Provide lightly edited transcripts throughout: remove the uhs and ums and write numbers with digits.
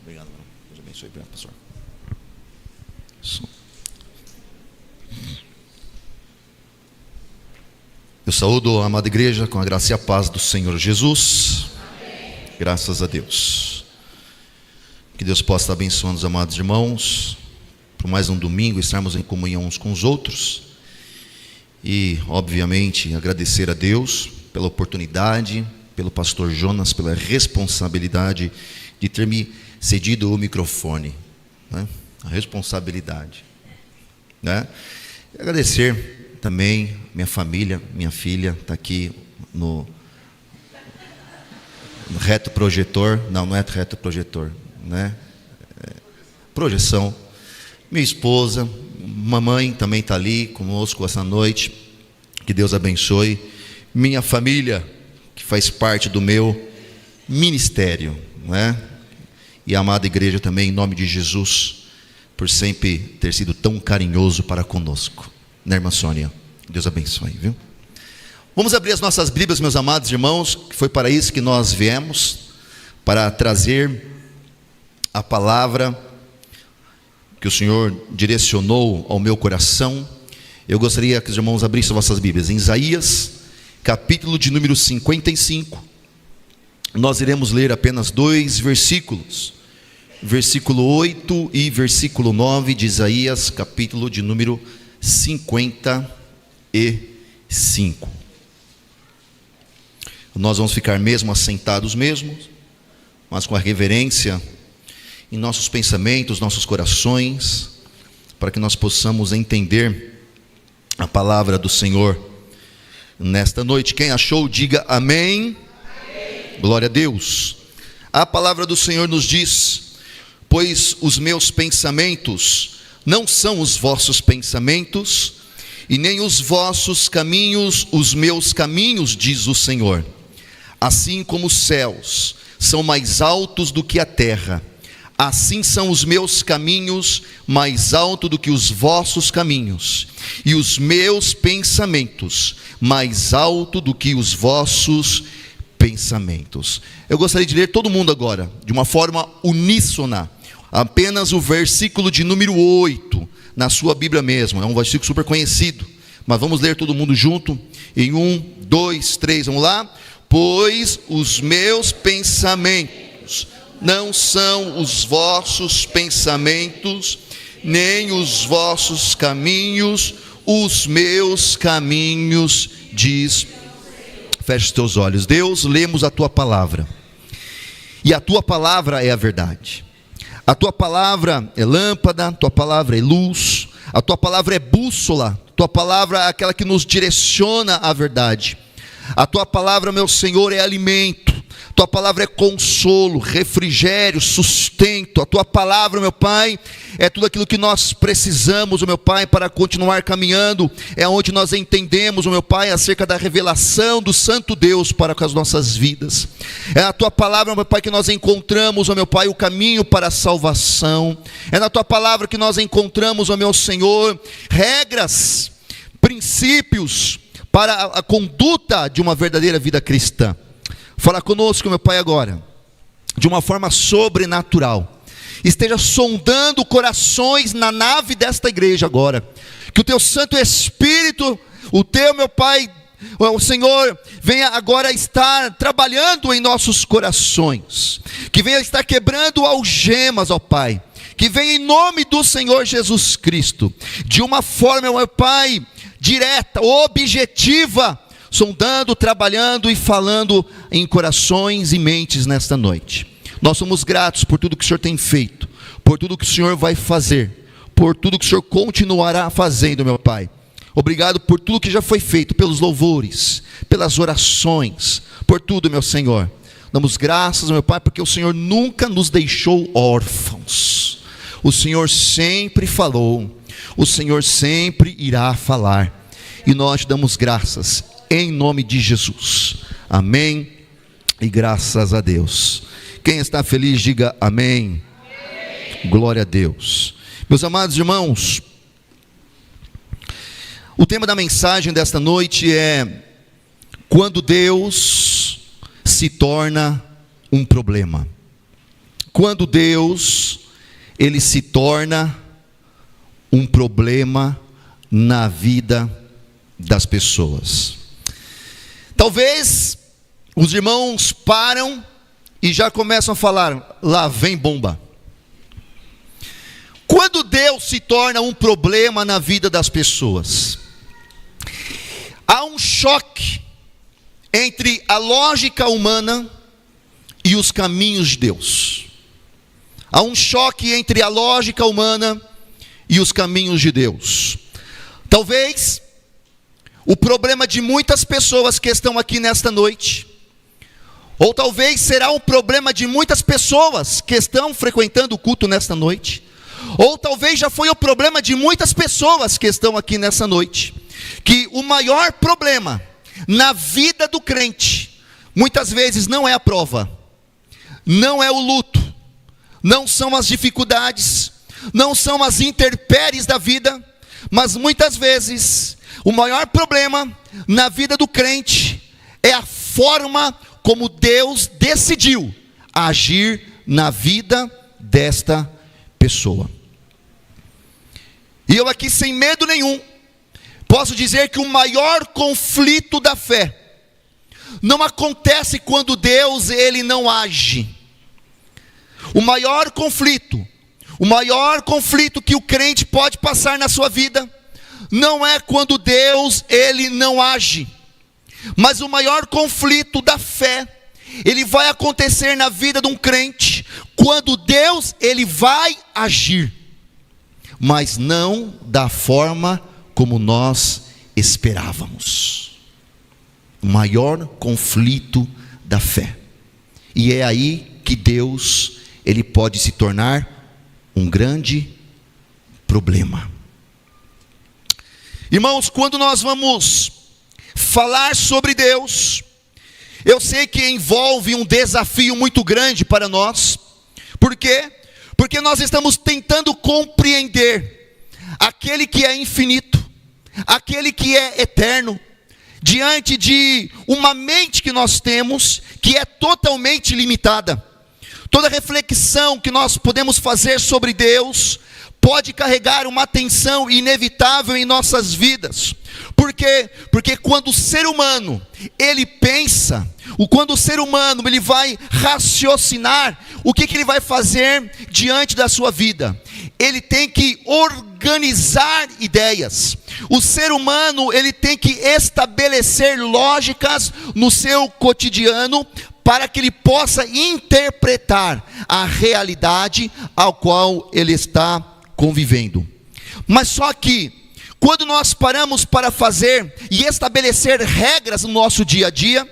Obrigado, irmão. Deus abençoe. Obrigado, pastor. Isso. Eu saúdo a amada igreja com a graça e a paz do Senhor Jesus. Amém. Graças a Deus. Que Deus possa estar abençoando os amados irmãos por mais um domingo, estarmos em comunhão uns com os outros. E, obviamente, agradecer a Deus pela oportunidade, pelo pastor Jonas, pela responsabilidade de ter me cedido o microfone, né? A responsabilidade, né? E agradecer também minha família, minha filha está aqui no retroprojetor, não é retroprojetor, né? Projeção. Minha esposa, mamãe também está ali conosco essa noite, que Deus abençoe. Minha família, que faz parte do meu ministério, né? E a amada igreja também, em nome de Jesus, por sempre ter sido tão carinhoso para conosco, né, irmã Sônia? Deus abençoe, viu? Vamos abrir as nossas Bíblias, meus amados irmãos, que foi para isso que nós viemos, para trazer a palavra que o Senhor direcionou ao meu coração. Eu gostaria que os irmãos abrissem vossas Bíblias em Isaías, capítulo de número 55. Nós iremos ler apenas 2 versículos, versículo 8 e versículo 9 de Isaías, capítulo de número 55. Nós vamos ficar mesmo assentados mesmos, mas com a reverência em nossos pensamentos, nossos corações, para que nós possamos entender a palavra do Senhor nesta noite. Quem achou, diga amém. Amém. Glória a Deus. A palavra do Senhor nos diz: pois os meus pensamentos não são os vossos pensamentos, e nem os vossos caminhos os meus caminhos, diz o Senhor. Assim como os céus são mais altos do que a terra, assim são os meus caminhos mais altos do que os vossos caminhos, e os meus pensamentos mais altos do que os vossos pensamentos. Eu gostaria de ler todo mundo agora, de uma forma uníssona, apenas o versículo de número 8, na sua Bíblia mesmo. É um versículo super conhecido, mas vamos ler todo mundo junto, em 1, 2, 3, vamos lá? Pois os meus pensamentos não são os vossos pensamentos, nem os vossos caminhos, os meus caminhos, diz. Feche os teus olhos. Deus, lemos a tua palavra, e a tua palavra é a verdade. A tua palavra é lâmpada, a tua palavra é luz, a tua palavra é bússola, a tua palavra é aquela que nos direciona à verdade. A tua palavra, meu Senhor, é alimento. Tua palavra é consolo, refrigério, sustento. A tua palavra, meu Pai, é tudo aquilo que nós precisamos, meu Pai, para continuar caminhando. É onde nós entendemos, meu Pai, acerca da revelação do Santo Deus para com as nossas vidas. É na tua palavra, meu Pai, que nós encontramos, meu Pai, o caminho para a salvação. É na tua palavra que nós encontramos, meu Senhor, regras, princípios para a conduta de uma verdadeira vida cristã. Fala conosco, meu Pai, agora, de uma forma sobrenatural. Esteja sondando corações na nave desta igreja agora. Que o teu Santo Espírito, o teu, meu Pai, o Senhor, venha agora estar trabalhando em nossos corações. Que venha estar quebrando algemas, ó Pai. Que venha em nome do Senhor Jesus Cristo, de uma forma, meu Pai, direta, objetiva, sondando, trabalhando e falando em corações e mentes nesta noite. Nós somos gratos por tudo que o Senhor tem feito, por tudo que o Senhor vai fazer, por tudo que o Senhor continuará fazendo, meu Pai. Obrigado por tudo que já foi feito, pelos louvores, pelas orações, por tudo, meu Senhor. Damos graças, meu Pai, porque o Senhor nunca nos deixou órfãos. O Senhor sempre falou, o Senhor sempre irá falar, e nós te damos graças em nome de Jesus. Amém e graças a Deus. Quem está feliz, diga amém. Amém. Glória a Deus. Meus amados irmãos, o tema da mensagem desta noite é: quando Deus se torna um problema. quando Deus, ele se torna um problema na vida das pessoas. Talvez os irmãos param e já começam a falar: lá vem bomba. Quando Deus se torna um problema na vida das pessoas, há um choque entre a lógica humana e os caminhos de Deus. Há um choque entre a lógica humana e os caminhos de Deus. Talvez o problema de muitas pessoas que estão aqui nesta noite, ou talvez será um problema de muitas pessoas que estão frequentando o culto nesta noite, ou talvez já foi o problema de muitas pessoas que estão aqui nessa noite, que o maior problema na vida do crente, muitas vezes não é a prova, não é o luto, não são as dificuldades, não são as intempéries da vida, mas muitas vezes o maior problema na vida do crente é a forma como Deus decidiu agir na vida desta pessoa. E eu aqui, sem medo nenhum, posso dizer que o maior conflito da fé não acontece quando Deus, ele não age. O maior conflito que o crente pode passar na sua vida não é quando Deus, ele não age, mas o maior conflito da fé, ele vai acontecer na vida de um crente quando Deus, ele vai agir, mas não da forma como nós esperávamos. O maior conflito da fé. E é aí que Deus, ele pode se tornar um grande problema. Irmãos, quando nós vamos falar sobre Deus, eu sei que envolve um desafio muito grande para nós. Por quê? Porque nós estamos tentando compreender aquele que é infinito, aquele que é eterno, diante de uma mente que nós temos, que é totalmente limitada. Toda reflexão que nós podemos fazer sobre Deus pode carregar uma tensão inevitável em nossas vidas. Por quê? Porque quando o ser humano, ele pensa, quando o ser humano, ele vai raciocinar, o que ele vai fazer diante da sua vida? Ele tem que organizar ideias. O ser humano, ele tem que estabelecer lógicas no seu cotidiano, para que ele possa interpretar a realidade ao qual ele está convivendo. Mas só que, quando nós paramos para fazer e estabelecer regras no nosso dia a dia,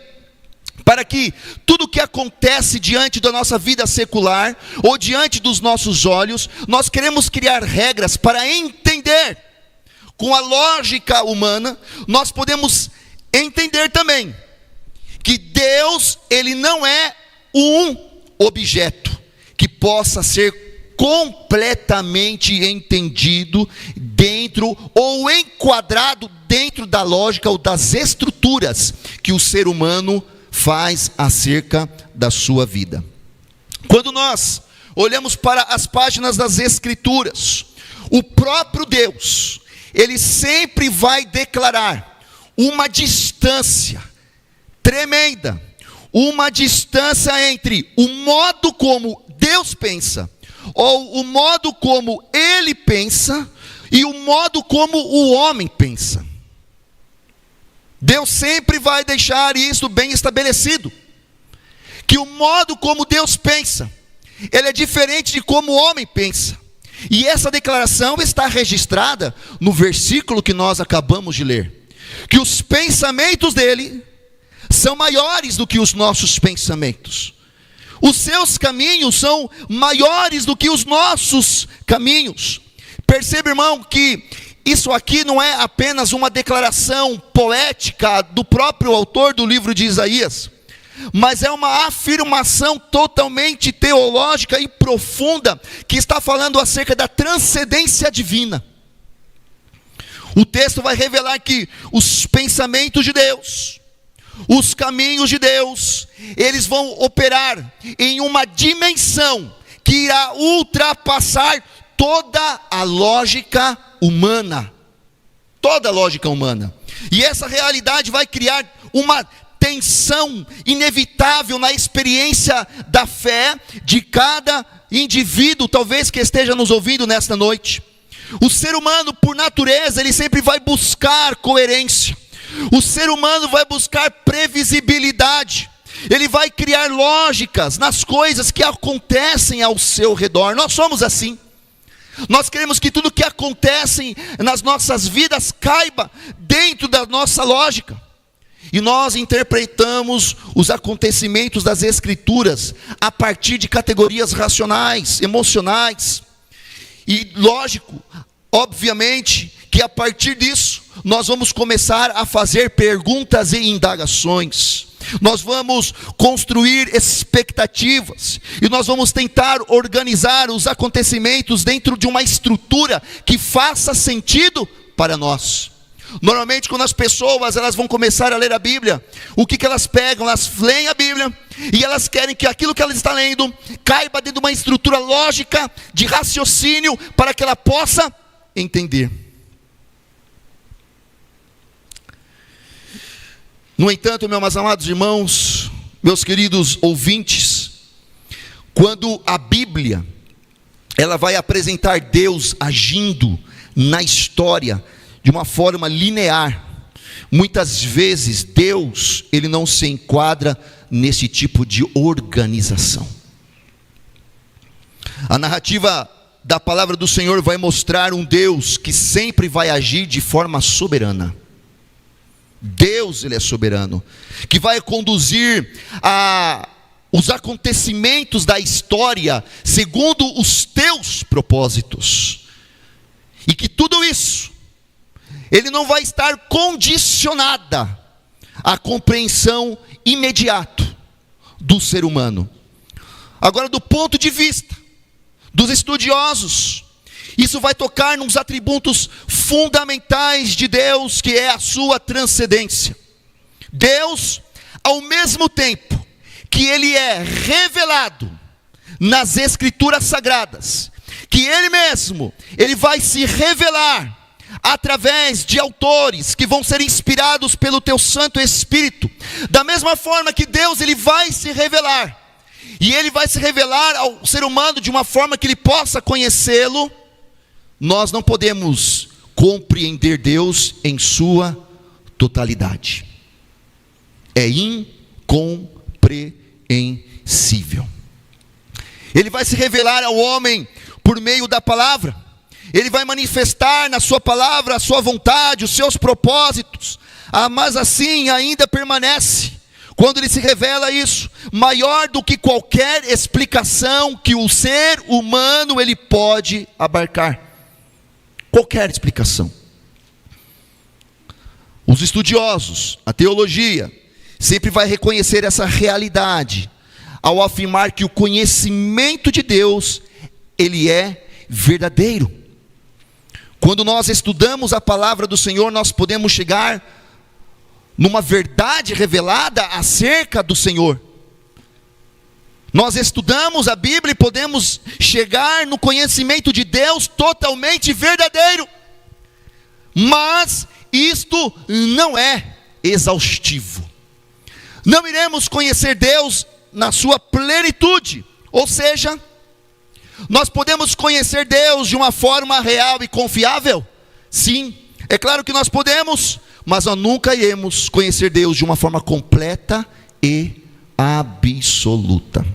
para que tudo que acontece diante da nossa vida secular, ou diante dos nossos olhos, nós queremos criar regras para entender, com a lógica humana, nós podemos entender também, que Deus, ele não é um objeto que possa ser completamente entendido dentro ou enquadrado dentro da lógica ou das estruturas que o ser humano faz acerca da sua vida. Quando nós olhamos para as páginas das Escrituras, o próprio Deus, ele sempre vai declarar uma distância tremenda, uma distância entre o modo como Deus pensa, ou o modo como ele pensa, e o modo como o homem pensa. Deus sempre vai deixar isso bem estabelecido, que o modo como Deus pensa, ele é diferente de como o homem pensa. E essa declaração está registrada no versículo que nós acabamos de ler, que os pensamentos dele são maiores do que os nossos pensamentos. Os seus caminhos são maiores do que os nossos caminhos. Perceba, irmão, que isso aqui não é apenas uma declaração poética do próprio autor do livro de Isaías, mas é uma afirmação totalmente teológica e profunda, que está falando acerca da transcendência divina. O texto vai revelar que os pensamentos de Deus, os caminhos de Deus, eles vão operar em uma dimensão que irá ultrapassar toda a lógica humana. Toda a lógica humana. E essa realidade vai criar uma tensão inevitável na experiência da fé de cada indivíduo, talvez que esteja nos ouvindo nesta noite. O ser humano, por natureza, ele sempre vai buscar coerência. O ser humano vai buscar previsibilidade. Ele vai criar lógicas nas coisas que acontecem ao seu redor. Nós somos assim. Nós queremos que tudo que acontece nas nossas vidas caiba dentro da nossa lógica. E nós interpretamos os acontecimentos das Escrituras a partir de categorias racionais, emocionais. E lógico, obviamente, que a partir disso, nós vamos começar a fazer perguntas e indagações. Nós vamos construir expectativas. E nós vamos tentar organizar os acontecimentos dentro de uma estrutura que faça sentido para nós. Normalmente, quando as pessoas elas vão começar a ler a Bíblia, o que elas pegam? Elas leem a Bíblia e elas querem que aquilo que elas estão lendo caiba dentro de uma estrutura lógica de raciocínio para que ela possa entender. No entanto, meus amados irmãos, meus queridos ouvintes, quando a Bíblia ela vai apresentar Deus agindo na história de uma forma linear, muitas vezes Deus ele não se enquadra nesse tipo de organização. A narrativa da palavra do Senhor vai mostrar um Deus que sempre vai agir de forma soberana. Deus, ele é soberano, que vai conduzir os acontecimentos da história segundo os teus propósitos. E que tudo isso, ele não vai estar condicionada à compreensão imediata do ser humano. Agora, do ponto de vista dos estudiosos, isso vai tocar nos atributos fundamentais de Deus, que é a sua transcendência. Deus, ao mesmo tempo que ele é revelado nas Escrituras Sagradas, que ele mesmo, ele vai se revelar através de autores que vão ser inspirados pelo teu Santo Espírito. Da mesma forma que Deus, ele vai se revelar, e ele vai se revelar ao ser humano de uma forma que ele possa conhecê-lo. Nós não podemos compreender Deus em sua totalidade. É incompreensível. Ele vai se revelar ao homem por meio da palavra. Ele vai manifestar na sua palavra a sua vontade, os seus propósitos. Mas assim ainda permanece, quando ele se revela isso, maior do que qualquer explicação que o ser humano ele pode abarcar. Qualquer explicação. Os estudiosos, a teologia, sempre vai reconhecer essa realidade, ao afirmar que o conhecimento de Deus, ele é verdadeiro. Quando nós estudamos a palavra do Senhor, nós podemos chegar numa verdade revelada acerca do Senhor. Nós estudamos a Bíblia e podemos chegar no conhecimento de Deus totalmente verdadeiro. Mas isto não é exaustivo. Não iremos conhecer Deus na sua plenitude. Ou seja, nós podemos conhecer Deus de uma forma real e confiável? Sim, é claro que nós podemos, mas nós nunca iremos conhecer Deus de uma forma completa e absoluta.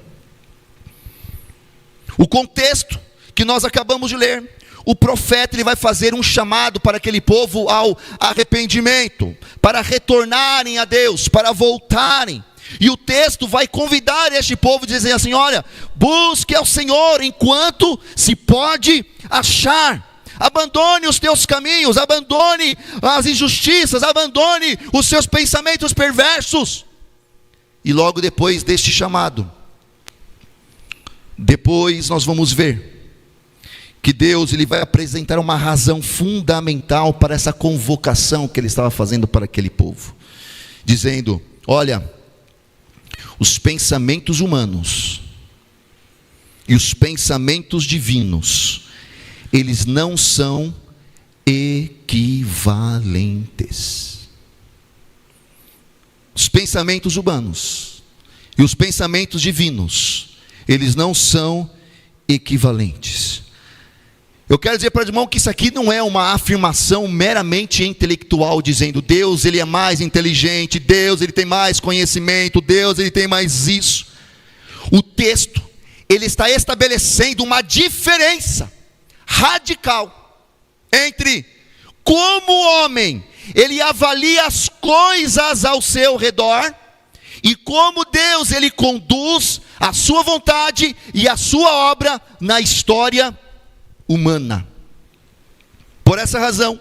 O contexto que nós acabamos de ler, o profeta ele vai fazer um chamado para aquele povo ao arrependimento, para retornarem a Deus, para voltarem. E o texto vai convidar este povo, dizendo assim: olha, busque ao Senhor enquanto se pode achar. Abandone os teus caminhos, abandone as injustiças, abandone os seus pensamentos perversos. E logo depois deste chamado, depois nós vamos ver que Deus ele vai apresentar uma razão fundamental para essa convocação que ele estava fazendo para aquele povo, dizendo: olha, os pensamentos humanos, e os pensamentos divinos, eles não são equivalentes. Os pensamentos humanos e os pensamentos divinos, eles não são equivalentes. Eu quero dizer para o irmão que isso aqui não é uma afirmação meramente intelectual, dizendo Deus ele é mais inteligente, Deus ele tem mais conhecimento, Deus ele tem mais isso. O texto, ele está estabelecendo uma diferença radical entre como o homem ele avalia as coisas ao seu redor, e como Deus ele conduz a sua vontade e a sua obra na história humana. Por essa razão,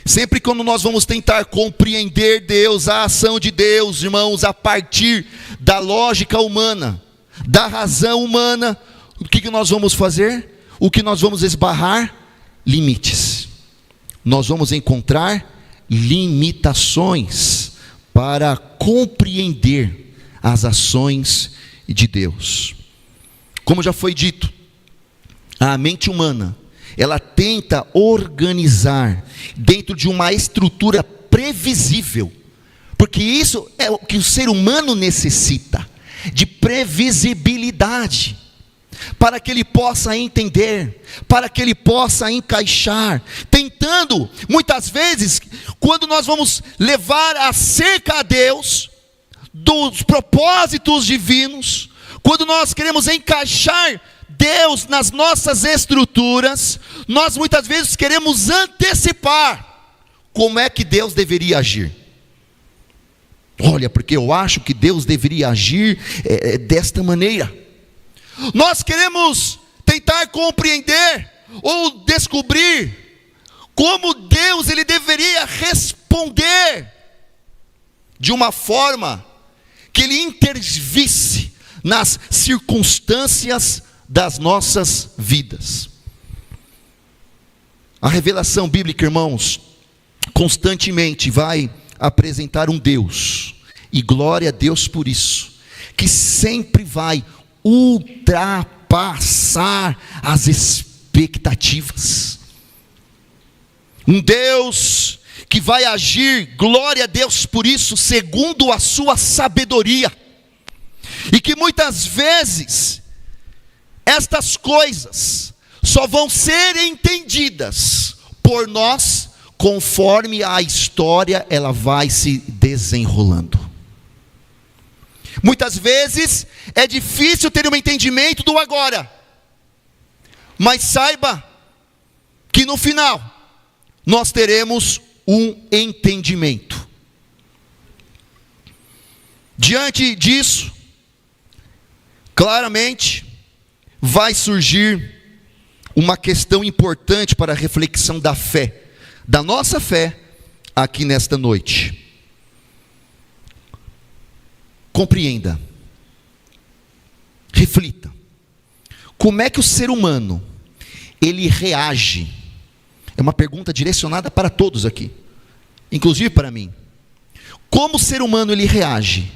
sempre quando nós vamos tentar compreender Deus, a ação de Deus, irmãos, a partir da lógica humana, da razão humana, o que nós vamos fazer? O que nós vamos esbarrar? Limites. Nós vamos encontrar limitações para compreender as ações de Deus. Como já foi dito, a mente humana, ela tenta organizar dentro de uma estrutura previsível, porque isso é o que o ser humano necessita, de previsibilidade, para que ele possa entender, para que ele possa encaixar, tentando, muitas vezes, quando nós vamos levar acerca a Deus, dos propósitos divinos, quando nós queremos encaixar Deus nas nossas estruturas, nós muitas vezes queremos antecipar como é que Deus deveria agir. Olha, porque eu acho que Deus deveria agir desta maneira. Nós queremos tentar compreender ou descobrir como Deus ele deveria responder de uma forma que ele intervisse nas circunstâncias das nossas vidas. A revelação bíblica, irmãos, constantemente vai apresentar um Deus, e glória a Deus por isso, que sempre vai ultrapassar as expectativas. Um Deus que vai agir, glória a Deus por isso, segundo a sua sabedoria, e que muitas vezes estas coisas só vão ser entendidas por nós conforme a história ela vai se desenrolando. Muitas vezes é difícil ter um entendimento do agora, mas saiba que no final nós teremos um entendimento. Diante disso, claramente vai surgir uma questão importante para a reflexão da fé, da nossa fé, aqui nesta noite. Compreenda, reflita, como é que o ser humano, ele reage? É uma pergunta direcionada para todos aqui, inclusive para mim. Como o ser humano ele reage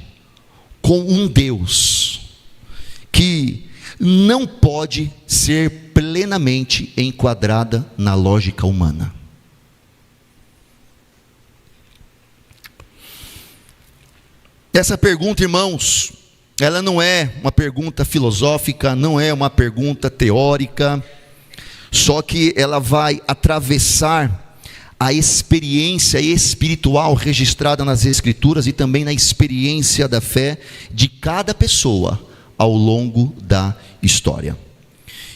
com um Deus que não pode ser plenamente enquadrada na lógica humana? Essa pergunta, irmãos, ela não é uma pergunta filosófica, não é uma pergunta teórica, só que ela vai atravessar a experiência espiritual registrada nas Escrituras e também na experiência da fé de cada pessoa ao longo da história.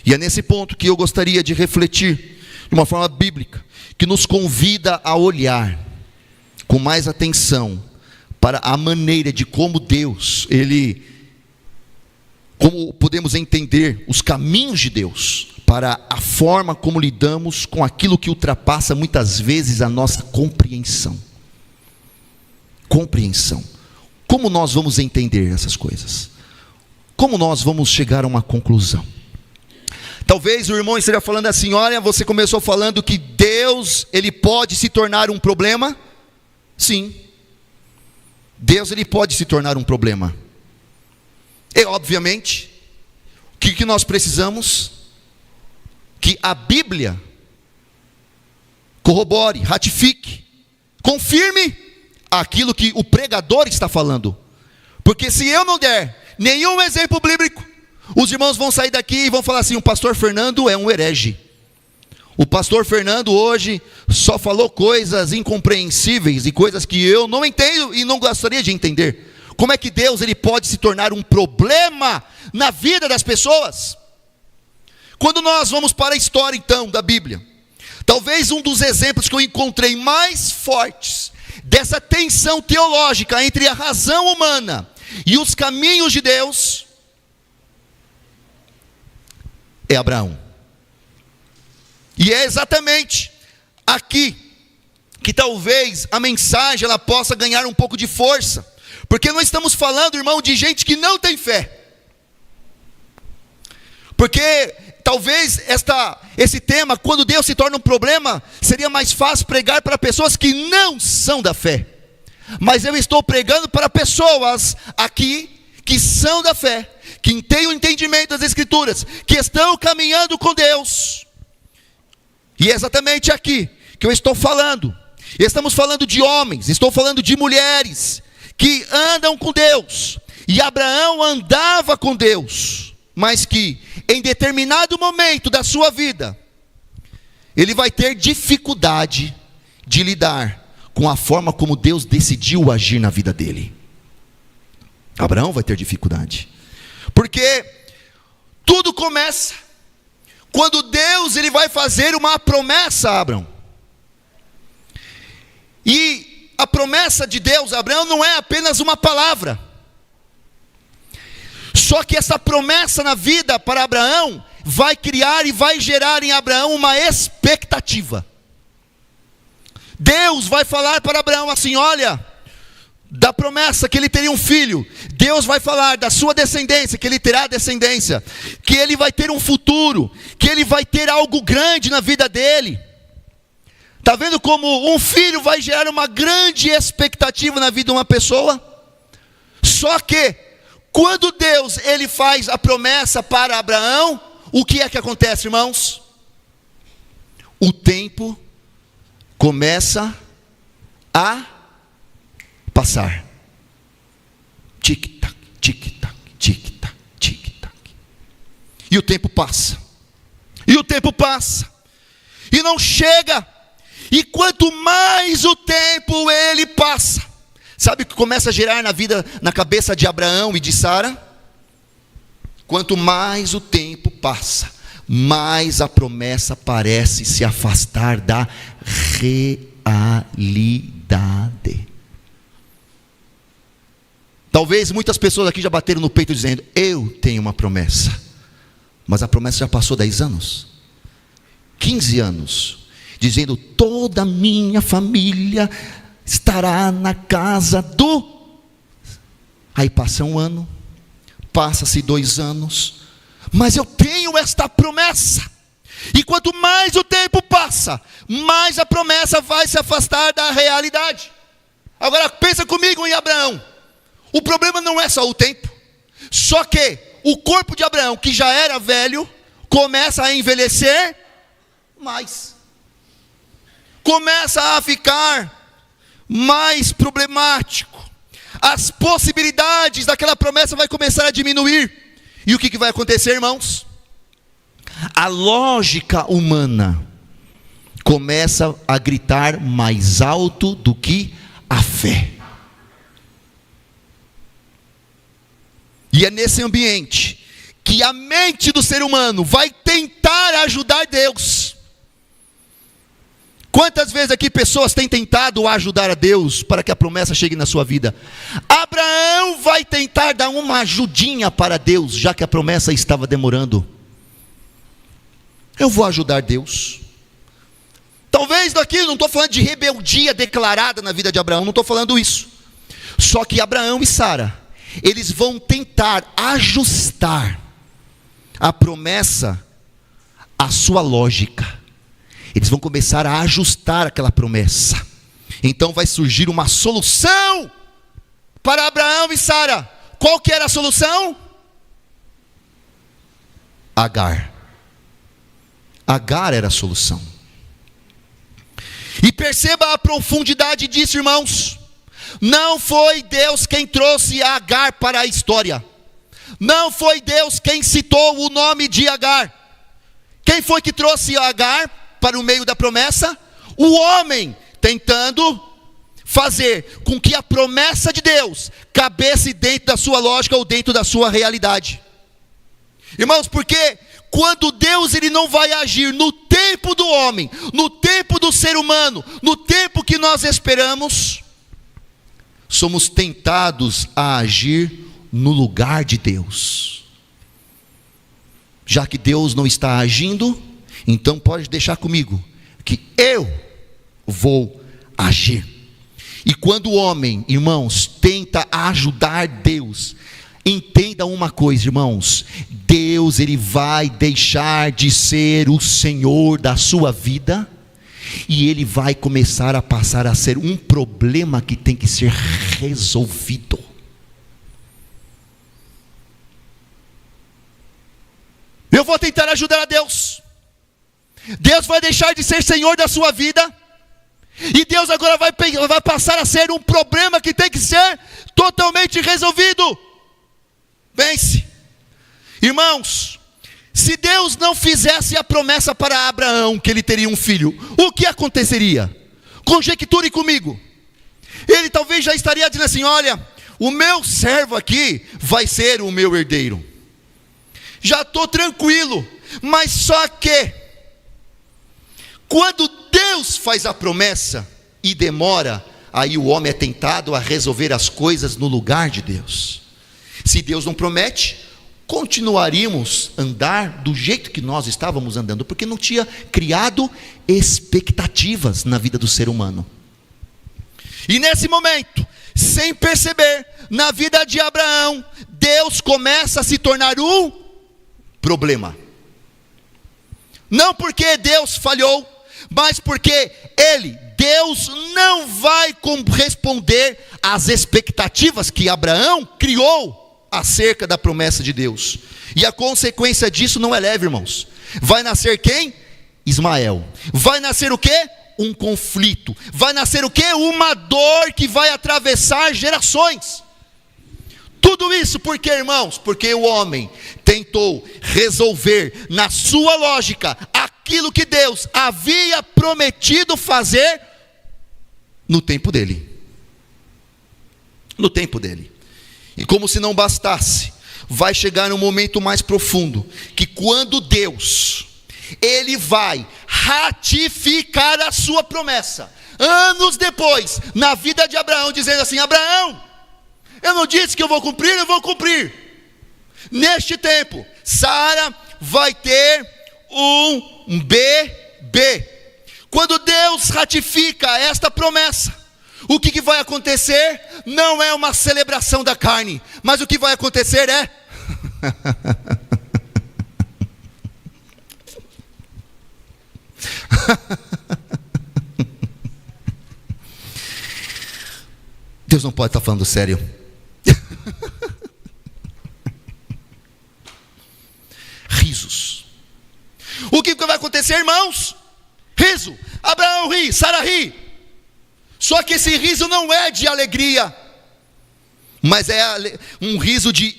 E é nesse ponto que eu gostaria de refletir de uma forma bíblica, que nos convida a olhar com mais atenção para a maneira de como Deus, como podemos entender os caminhos de Deus, para a forma como lidamos com aquilo que ultrapassa muitas vezes a nossa compreensão. Compreensão. Como nós vamos entender essas coisas? Como nós vamos chegar a uma conclusão? Talvez o irmão esteja falando assim: olha, você começou falando que Deus, ele pode se tornar um problema? Sim. Deus ele pode se tornar um problema. E obviamente que nós precisamos? Que a Bíblia corrobore, ratifique, confirme aquilo que o pregador está falando. Porque se eu não der nenhum exemplo bíblico, os irmãos vão sair daqui e vão falar assim: o pastor Fernando é um herege. O pastor Fernando hoje só falou coisas incompreensíveis e coisas que eu não entendo e não gostaria de entender. Como é que Deus ele pode se tornar um problema na vida das pessoas? Quando nós vamos para a história então da Bíblia, talvez um dos exemplos que eu encontrei mais fortes dessa tensão teológica entre a razão humana e os caminhos de Deus é Abraão. E é exatamente aqui que talvez a mensagem ela possa ganhar um pouco de força, porque nós estamos falando, irmão, de gente que não tem fé. Porque talvez esse tema, quando Deus se torna um problema, seria mais fácil pregar para pessoas que não são da fé. Mas eu estou pregando para pessoas aqui que são da fé, que têm o entendimento das Escrituras, que estão caminhando com Deus. E é exatamente aqui que eu estou falando. Estamos falando de homens, estou falando de mulheres que andam com Deus. E Abraão andava com Deus, mas que em determinado momento da sua vida, ele vai ter dificuldade de lidar com a forma como Deus decidiu agir na vida dele. Abraão vai ter dificuldade, porque tudo começa quando Deus ele vai fazer uma promessa a Abraão. E a promessa de Deus a Abraão não é apenas uma palavra. Só que essa promessa na vida para Abraão vai criar e vai gerar em Abraão uma expectativa. Deus vai falar para Abraão assim: olha, da promessa que ele teria um filho. Deus vai falar da sua descendência, que ele terá descendência, que ele vai ter um futuro, que ele vai ter algo grande na vida dele. Está vendo como um filho vai gerar uma grande expectativa na vida de uma pessoa? Só que quando Deus ele faz a promessa para Abraão, o que é que acontece, irmãos? O tempo começa a passar. Tic-tac, tic-tac, tic-tac, tic-tac. E o tempo passa. E o tempo passa. E não chega. E quanto mais o tempo ele passa, sabe o que começa a gerar na vida, na cabeça de Abraão e de Sara? Quanto mais o tempo passa, mais a promessa parece se afastar da realidade. Talvez muitas pessoas aqui já bateram no peito dizendo: eu tenho uma promessa. Mas a promessa já passou 10 anos, 15 anos, dizendo: toda a minha família estará na casa do... Aí passa um ano, passa-se 2 anos, mas eu tenho esta promessa. E quanto mais o tempo passa, mais a promessa vai se afastar da realidade. Agora pensa comigo em Abraão. O problema não é só o tempo, só que o corpo de Abraão, que já era velho, começa a envelhecer mais, começa a ficar mais problemático. As possibilidades daquela promessa vai começar a diminuir. E o que vai acontecer, irmãos? A lógica humana começa a gritar mais alto do que a fé. E é nesse ambiente que a mente do ser humano vai tentar ajudar Deus. Quantas vezes aqui pessoas têm tentado ajudar a Deus para que a promessa chegue na sua vida? Abraão vai tentar dar uma ajudinha para Deus, já que a promessa estava demorando. Eu vou ajudar Deus. Talvez daqui, não estou falando de rebeldia declarada na vida de Abraão, não estou falando isso. Só que Abraão e Sara, eles vão tentar ajustar a promessa à sua lógica. Eles vão começar a ajustar aquela promessa. Então vai surgir uma solução para Abraão e Sara. Qual que era a solução? Agar. Agar era a solução. E perceba a profundidade disso, irmãos. Não foi Deus quem trouxe Agar para a história. Não foi Deus quem citou o nome de Agar. Quem foi que trouxe Agar para o meio da promessa? O homem, tentando fazer com que a promessa de Deus cabesse dentro da sua lógica ou dentro da sua realidade. Irmãos, porque quando Deus ele não vai agir no tempo do homem, no tempo do ser humano, no tempo que nós esperamos, somos tentados a agir no lugar de Deus. Já que Deus não está agindo, então pode deixar comigo, que eu vou agir. E quando o homem, irmãos, tenta ajudar Deus, entenda uma coisa, irmãos, Deus ele vai deixar de ser o Senhor da sua vida, e ele vai começar a passar a ser um problema que tem que ser resolvido. Eu vou tentar ajudar a Deus. Deus vai deixar de ser Senhor da sua vida, e Deus agora vai passar a ser um problema que tem que ser totalmente resolvido. Pense, irmãos, se Deus não fizesse a promessa para Abraão que ele teria um filho, o que aconteceria? Conjecture comigo. Ele talvez já estaria dizendo assim: olha, o meu servo aqui vai ser o meu herdeiro. Já estou tranquilo. Mas só que quando Deus faz a promessa e demora, aí o homem é tentado a resolver as coisas no lugar de Deus. Se Deus não promete, continuaríamos a andar do jeito que nós estávamos andando, porque não tinha criado expectativas na vida do ser humano. E nesse momento, sem perceber, na vida de Abraão, Deus começa a se tornar um problema. Não porque Deus falhou, mas porque Deus não vai corresponder às expectativas que Abraão criou acerca da promessa de Deus. E a consequência disso não é leve, irmãos. Vai nascer quem? Ismael. Vai nascer o quê? Um conflito. Vai nascer o quê? Uma dor que vai atravessar gerações. Tudo isso por quê, irmãos? Porque o homem tentou resolver na sua lógica aquilo que Deus havia prometido fazer no tempo dele. No tempo dele. E como se não bastasse, vai chegar um momento mais profundo, que quando Deus, ele vai ratificar a sua promessa, anos depois, na vida de Abraão, dizendo assim: Abraão, eu não disse que eu vou cumprir. Neste tempo, Sara vai ter um bebê. Quando Deus ratifica esta promessa, o que vai acontecer? Não é uma celebração da carne, mas o que vai acontecer é Deus não pode estar falando sério. Risos. O que vai acontecer, irmãos? Riso. Abraão ri, Sara ri. Só que esse riso não é de alegria, mas é um riso de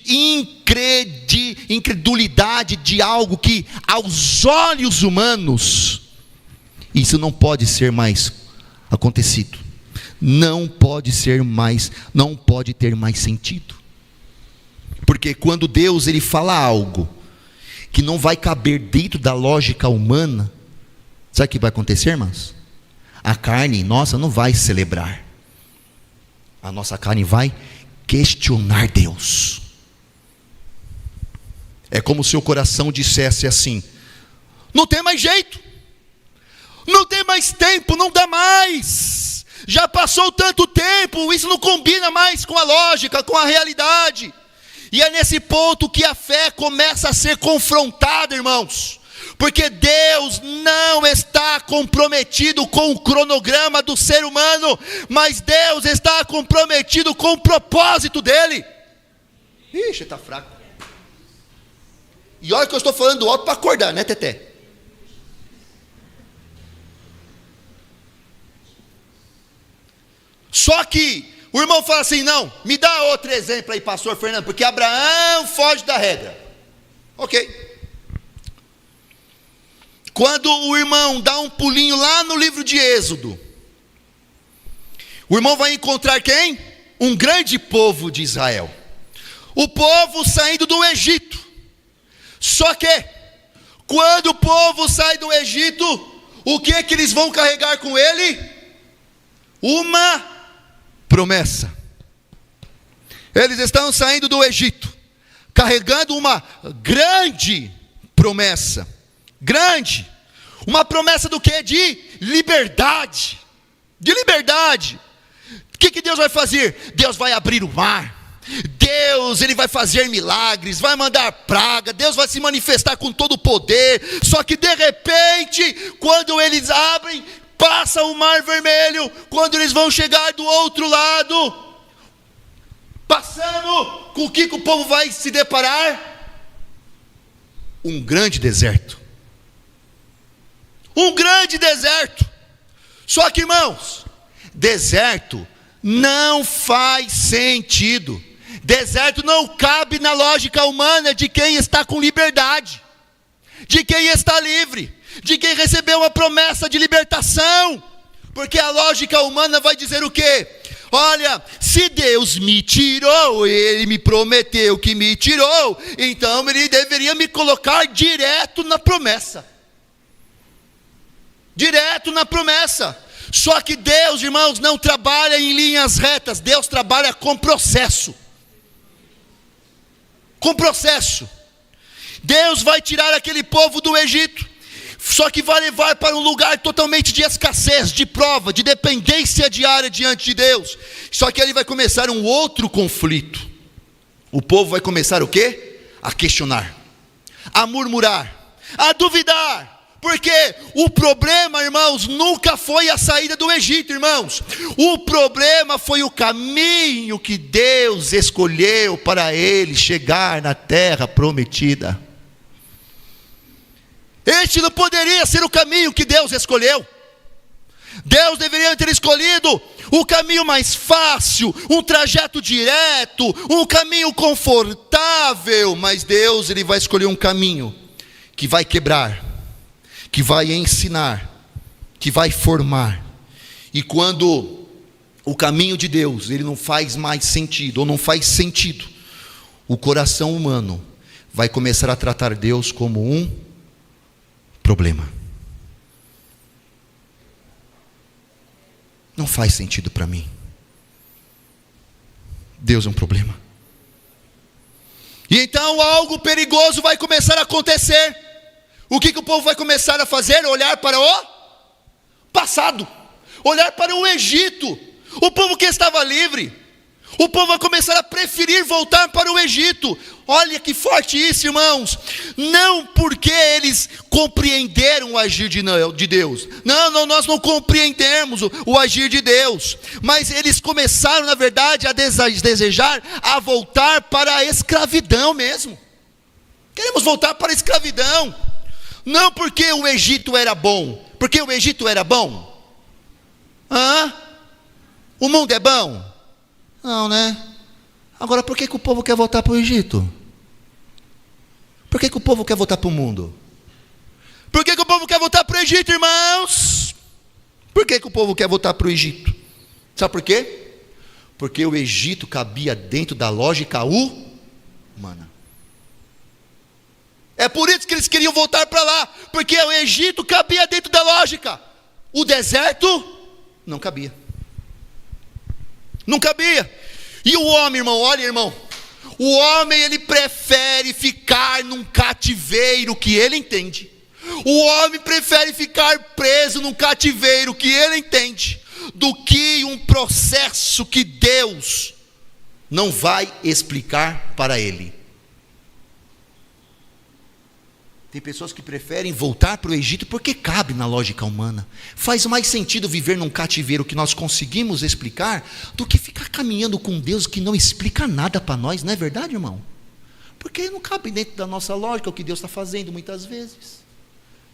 incredulidade de algo que aos olhos humanos, isso não pode ser mais acontecido. Não pode ter mais sentido. Porque quando Deus ele fala algo que não vai caber dentro da lógica humana, sabe o que vai acontecer, irmãos? A carne nossa não vai celebrar. A nossa carne vai questionar Deus. É como se o coração dissesse assim: não tem mais jeito, não tem mais tempo, não dá mais. Já passou tanto tempo, isso não combina mais com a lógica, com a realidade. E é nesse ponto que a fé começa a ser confrontada, irmãos. Porque Deus não está comprometido com o cronograma do ser humano, mas Deus está comprometido com o propósito dele. Ixi, está fraco. E olha que eu estou falando alto para acordar, né, Teté? Só que o irmão fala assim: não, me dá outro exemplo aí, pastor Fernando, porque Abraão foge da regra. Ok. Quando o irmão dá um pulinho lá no livro de Êxodo, o irmão vai encontrar quem? Um grande povo de Israel. O povo saindo do Egito. Só que, quando o povo sai do Egito, o que é que eles vão carregar com ele? Uma promessa. Eles estão saindo do Egito, carregando uma grande promessa. Grande. Uma promessa do que? De liberdade. De liberdade. O que Deus vai fazer? Deus vai abrir o mar. Deus, Ele vai fazer milagres, vai mandar praga, Deus vai se manifestar com todo o poder. Só que de repente, quando eles abrem, passa o mar vermelho. Quando eles vão chegar do outro lado, passando, com o que o povo vai se deparar? Um grande deserto. Um grande deserto. Só que, irmãos, deserto não faz sentido. Deserto não cabe na lógica humana de quem está com liberdade, de quem está livre, de quem recebeu uma promessa de libertação. Porque a lógica humana vai dizer o quê? Olha, se Deus me tirou, Ele me prometeu que me tirou, então Ele deveria me colocar direto na promessa. Direto na promessa. Só que Deus, irmãos, não trabalha em linhas retas. Deus trabalha com processo. Com processo. Deus vai tirar aquele povo do Egito, só que vai levar para um lugar totalmente de escassez, de prova, de dependência diária diante de Deus. Só que ali vai começar um outro conflito. O povo vai começar o quê? A questionar, a murmurar, a duvidar. Porque o problema, irmãos, nunca foi a saída do Egito, irmãos. O problema foi o caminho que Deus escolheu para eles chegar na terra prometida. Este não poderia ser o caminho que Deus escolheu. Deus deveria ter escolhido o caminho mais fácil, um trajeto direto, um caminho confortável. Mas Deus, Ele vai escolher um caminho que vai quebrar, que vai ensinar, que vai formar. E quando o caminho de Deus, ele não faz mais sentido, ou não faz sentido, o coração humano vai começar a tratar Deus como um problema. Não faz sentido para mim. Deus é um problema. E então algo perigoso vai começar a acontecer. O que o povo vai começar a fazer? Olhar para o passado, olhar para o Egito. O povo que estava livre, o povo vai começar a preferir voltar para o Egito. Olha que forte isso, irmãos. Não porque eles compreenderam o agir de Deus. Não, nós não compreendemos o agir de Deus. Mas eles começaram, na verdade, a desejar a voltar para a escravidão mesmo. Queremos voltar para a escravidão. Não porque o Egito era bom. Porque o Egito era bom? O mundo é bom? Não, né? Agora, por que o povo quer voltar para o Egito? Por que o povo quer voltar para o mundo? Por que o povo quer voltar para o Egito, irmãos? Por que o povo quer voltar para o Egito? Sabe por quê? Porque o Egito cabia dentro da lógica humana. É por isso que eles queriam voltar para lá, porque o Egito cabia dentro da lógica, o deserto não cabia. Não cabia. E o homem, irmão, olha, irmão, o homem, ele prefere ficar num cativeiro que ele entende. O homem prefere ficar preso num cativeiro que ele entende, do que um processo que Deus não vai explicar para ele. Tem pessoas que preferem voltar para o Egito porque cabe na lógica humana. Faz mais sentido viver num cativeiro que nós conseguimos explicar do que ficar caminhando com Deus que não explica nada para nós, não é verdade, irmão? Porque não cabe dentro da nossa lógica o que Deus está fazendo muitas vezes.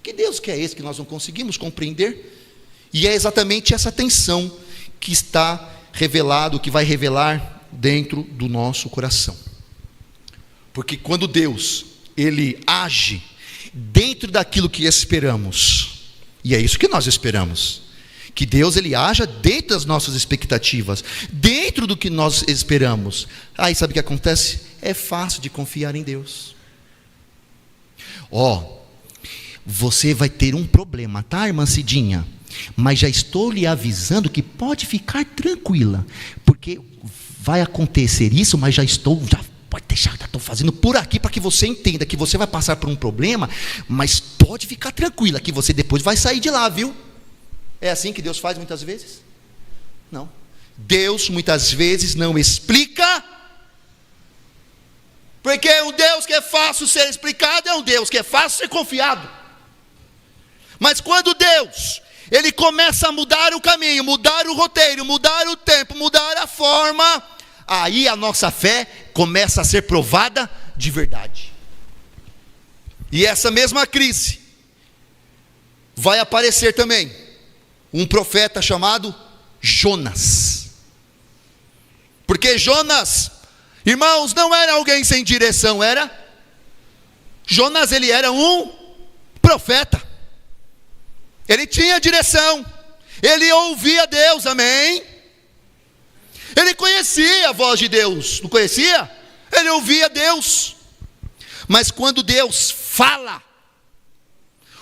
Que Deus que é esse que nós não conseguimos compreender? E é exatamente essa tensão que está revelado, que vai revelar dentro do nosso coração. Porque quando Deus, Ele age dentro daquilo que esperamos, e é isso que nós esperamos, que Deus Ele haja dentro das nossas expectativas, dentro do que nós esperamos. Aí sabe o que acontece? É fácil de confiar em Deus. Você vai ter um problema, tá, irmã Cidinha? Mas já estou lhe avisando que pode ficar tranquila, porque vai acontecer isso, mas já pode deixar, já estou fazendo por aqui para que você entenda que você vai passar por um problema, mas pode ficar tranquila que você depois vai sair de lá, viu? É assim que Deus faz muitas vezes? Não. Deus muitas vezes não explica, porque um Deus que é fácil ser explicado é um Deus que é fácil ser confiado. Mas quando Deus, Ele começa a mudar o caminho, mudar o roteiro, mudar o tempo, mudar a forma, aí a nossa fé começa a ser provada de verdade. E essa mesma crise vai aparecer também um profeta chamado Jonas. Porque Jonas, irmãos, não era alguém sem direção, era? Jonas, ele era um profeta. Ele tinha direção, ele ouvia Deus, amém? Ele conhecia a voz de Deus, não conhecia? Ele ouvia Deus. Mas quando Deus fala,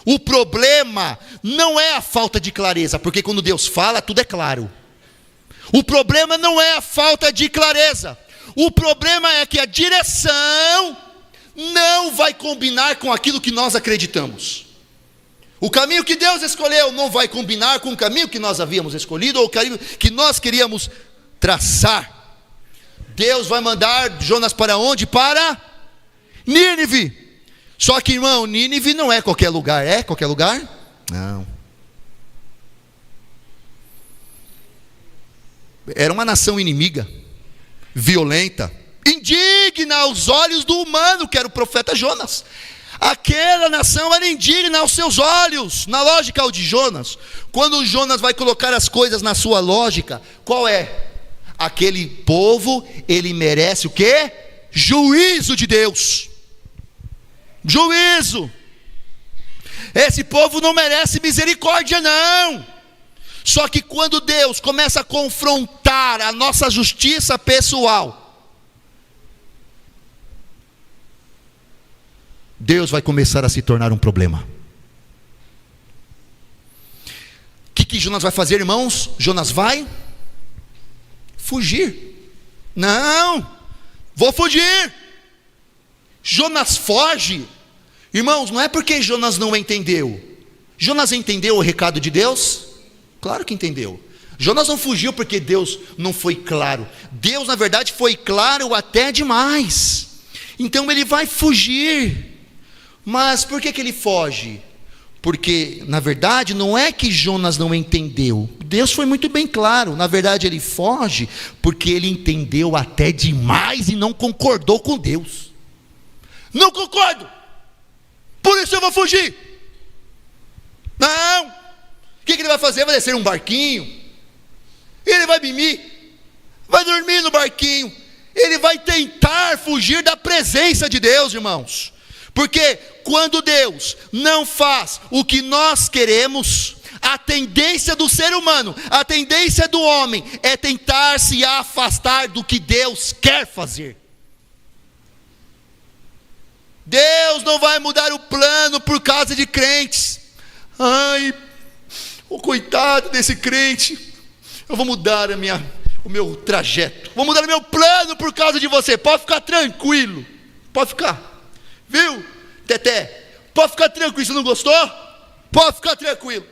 o problema não é a falta de clareza, porque quando Deus fala, tudo é claro. O problema não é a falta de clareza, o problema é que a direção não vai combinar com aquilo que nós acreditamos. O caminho que Deus escolheu não vai combinar com o caminho que nós havíamos escolhido, ou o caminho que nós queríamos traçar. Deus vai mandar Jonas para onde? Para Nínive. Só que, irmão, Nínive não é qualquer lugar. É qualquer lugar? Não. Era uma nação inimiga, violenta, indigna aos olhos do humano, que era o profeta Jonas. Aquela nação era indigna aos seus olhos, na lógica de Jonas. Quando Jonas vai colocar as coisas na sua lógica, qual é? Aquele povo, ele merece o quê? Juízo de Deus. Juízo. Esse povo não merece misericórdia, não. Só que quando Deus começa a confrontar a nossa justiça pessoal, Deus vai começar a se tornar um problema. O que Jonas vai fazer, irmãos? Jonas vai fugir. Não, vou fugir. Jonas foge. Irmãos, não é porque Jonas não entendeu. Jonas entendeu o recado de Deus? Claro que entendeu. Jonas não fugiu porque Deus não foi claro. Deus, na verdade, foi claro até demais. Então ele vai fugir. Mas por que ele foge? Porque, na verdade, não é que Jonas não entendeu. Deus foi muito bem claro. Na verdade, ele foge porque ele entendeu até demais e não concordou com Deus. Não concordo, por isso eu vou fugir. Não. O que ele vai fazer? Vai descer um barquinho, ele vai mimir, vai dormir no barquinho, ele vai tentar fugir da presença de Deus, irmãos. Porque quando Deus não faz o que nós queremos, a tendência do ser humano, a tendência do homem é tentar se afastar do que Deus quer fazer. Deus não vai mudar o plano por causa de crentes. Ai, o coitado desse crente, eu vou mudar o meu trajeto, vou mudar o meu plano por causa de você. Pode ficar tranquilo, pode ficar. Viu, Teté? Pode ficar tranquilo, você não gostou? Pode ficar tranquilo.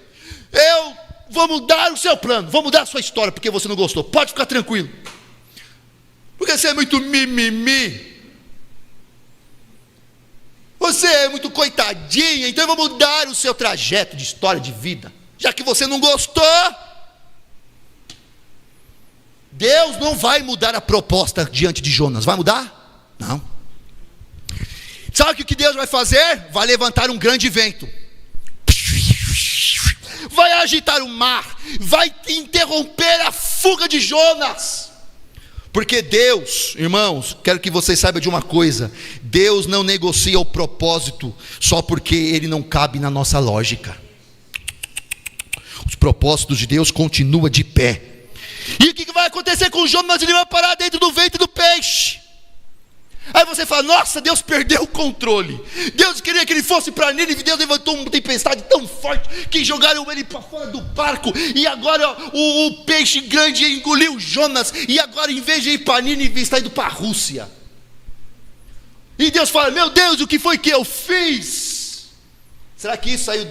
Eu vou mudar o seu plano, vou mudar a sua história porque você não gostou. Pode ficar tranquilo. Porque você é muito mimimi. Você é muito coitadinha, então eu vou mudar o seu trajeto de história de vida. Já que você não gostou, Deus não vai mudar a proposta diante de Jonas. Vai mudar? Não. Sabe o que Deus vai fazer? Vai levantar um grande vento, vai agitar o mar, vai interromper a fuga de Jonas. Porque Deus, irmãos, quero que vocês saibam de uma coisa: Deus não negocia o propósito só porque ele não cabe na nossa lógica. Os propósitos de Deus continuam de pé. E o que vai acontecer com Jonas? Ele vai parar dentro do ventre do peixe. Aí você fala: nossa, Deus perdeu o controle. Deus queria que ele fosse para Nínive. Deus levantou uma tempestade tão forte que jogaram ele para fora do barco. E agora o peixe grande engoliu Jonas. E agora, em vez de ir para Nínive, está indo para a Rússia. E Deus fala: meu Deus, o que foi que eu fiz? Será que isso saiu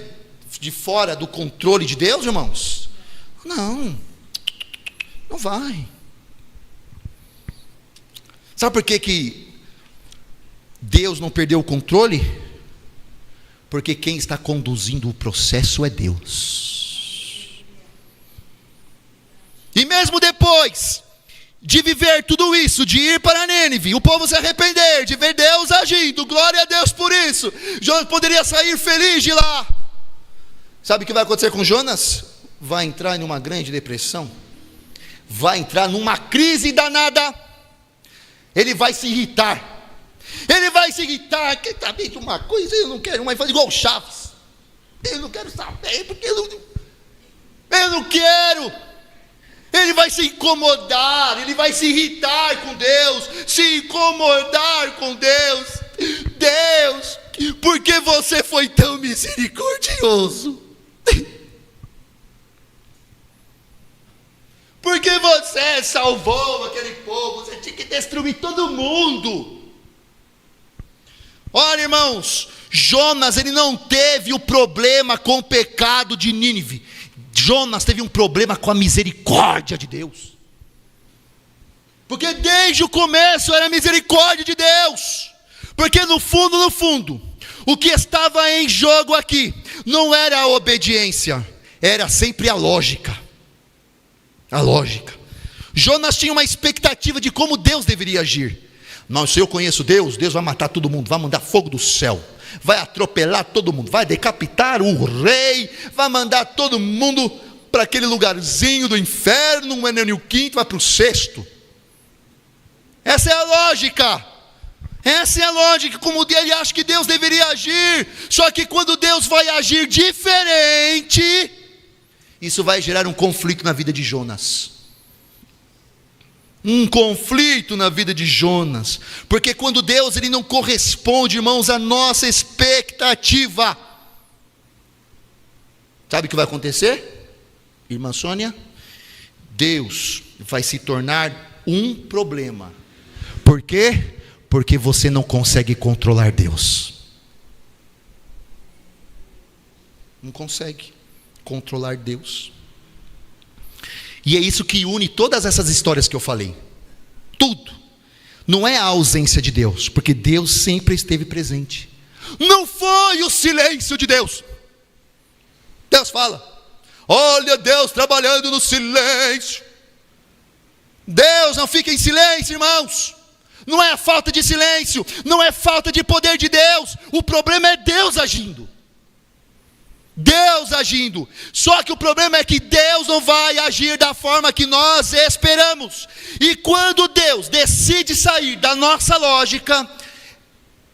de fora do controle de Deus, irmãos? Não vai. Sabe por que Deus não perdeu o controle? Porque quem está conduzindo o processo é Deus. E mesmo depois de viver tudo isso, de ir para Nínive, o povo se arrepender, de ver Deus agindo, glória a Deus por isso, Jonas poderia sair feliz de lá. Sabe o que vai acontecer com Jonas? Vai entrar em uma grande depressão, vai entrar numa crise danada. Ele vai se irritar, que sabe de uma coisa, eu não quero mais fazer igual o Chaves, eu não quero saber, porque eu não quero. Ele vai se incomodar, ele vai se irritar com Deus, se incomodar com Deus. Deus, por que você foi tão misericordioso? Porque você salvou aquele povo, você tinha que destruir todo mundo. Olha, irmãos, Jonas, ele não teve o problema com o pecado de Nínive. Jonas teve um problema com a misericórdia de Deus. Porque desde o começo era a misericórdia de Deus. Porque no fundo, o que estava em jogo aqui não era a obediência, era sempre a lógica. A lógica. Jonas tinha uma expectativa de como Deus deveria agir. Não, se eu conheço Deus, Deus vai matar todo mundo, vai mandar fogo do céu, vai atropelar todo mundo, vai decapitar o rei, vai mandar todo mundo para aquele lugarzinho do inferno, não é nem o quinto, vai para o sexto. Essa é a lógica. Essa é a lógica, como ele acha que Deus deveria agir. Só que quando Deus vai agir diferente, isso vai gerar um conflito na vida de Jonas. Um conflito na vida de Jonas. Porque quando Deus ele não corresponde, irmãos, à nossa expectativa, sabe o que vai acontecer, irmã Sônia? Deus vai se tornar um problema. Por quê? Porque você não consegue controlar Deus. Não consegue controlar Deus. E é isso que une todas essas histórias que eu falei. Tudo. Não é a ausência de Deus, porque Deus sempre esteve presente. Não foi o silêncio de Deus. Deus fala: olha Deus trabalhando no silêncio. Deus não fica em silêncio, irmãos. Não é a falta de silêncio, não é falta de poder de Deus. O problema é Deus agindo. Deus agindo. Só que o problema é que Deus não vai agir da forma que nós esperamos. E quando Deus decide sair da nossa lógica,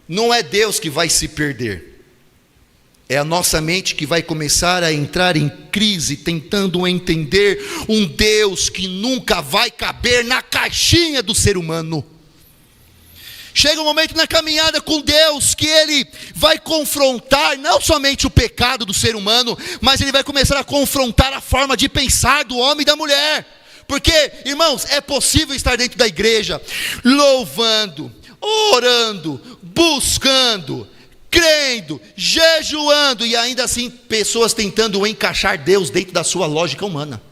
não é Deus que vai se perder. É a nossa mente que vai começar a entrar em crise, tentando entender um Deus que nunca vai caber na caixinha do ser humano. Chega um momento na caminhada com Deus que Ele vai confrontar não somente o pecado do ser humano, mas Ele vai começar a confrontar a forma de pensar do homem e da mulher. Porque, irmãos, é possível estar dentro da igreja, louvando, orando, buscando, crendo, jejuando, e ainda assim pessoas tentando encaixar Deus dentro da sua lógica humana.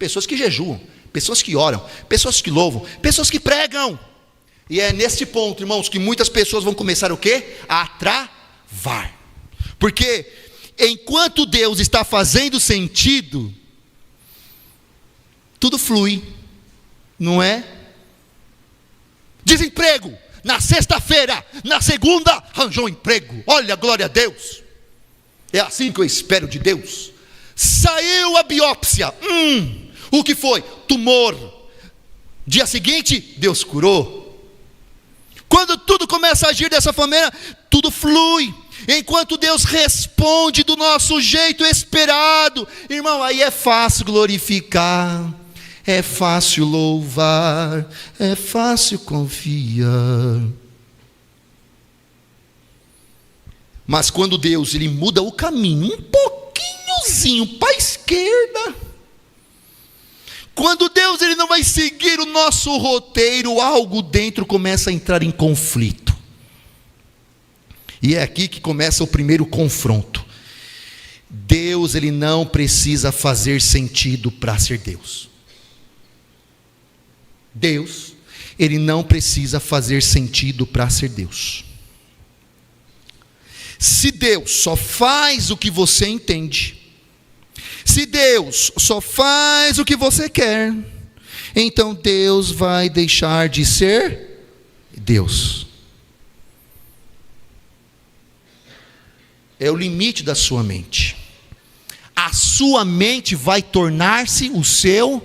Pessoas que jejuam, pessoas que oram, pessoas que louvam, pessoas que pregam. E é nesse ponto, irmãos, que muitas pessoas vão começar o quê? A travar. Porque enquanto Deus está fazendo sentido, tudo flui, não é? Desemprego, na sexta-feira, na segunda, arranjou um emprego. Olha, glória a Deus. É assim que eu espero de Deus. Saiu a biópsia. O que foi? Tumor. Dia seguinte, Deus curou. Quando tudo começa a agir dessa maneira, tudo flui. Enquanto Deus responde do nosso jeito esperado, irmão, aí é fácil glorificar, é fácil louvar, é fácil confiar. Mas quando Deus ele muda o caminho um pouquinhozinho para a esquerda, quando Deus ele não vai seguir o nosso roteiro, algo dentro começa a entrar em conflito. E é aqui que começa o primeiro confronto. Deus ele não precisa fazer sentido para ser Deus. Deus ele não precisa fazer sentido para ser Deus. Se Deus só faz o que você entende, se Deus só faz o que você quer, então Deus vai deixar de ser Deus. É o limite da sua mente. A sua mente vai tornar-se o seu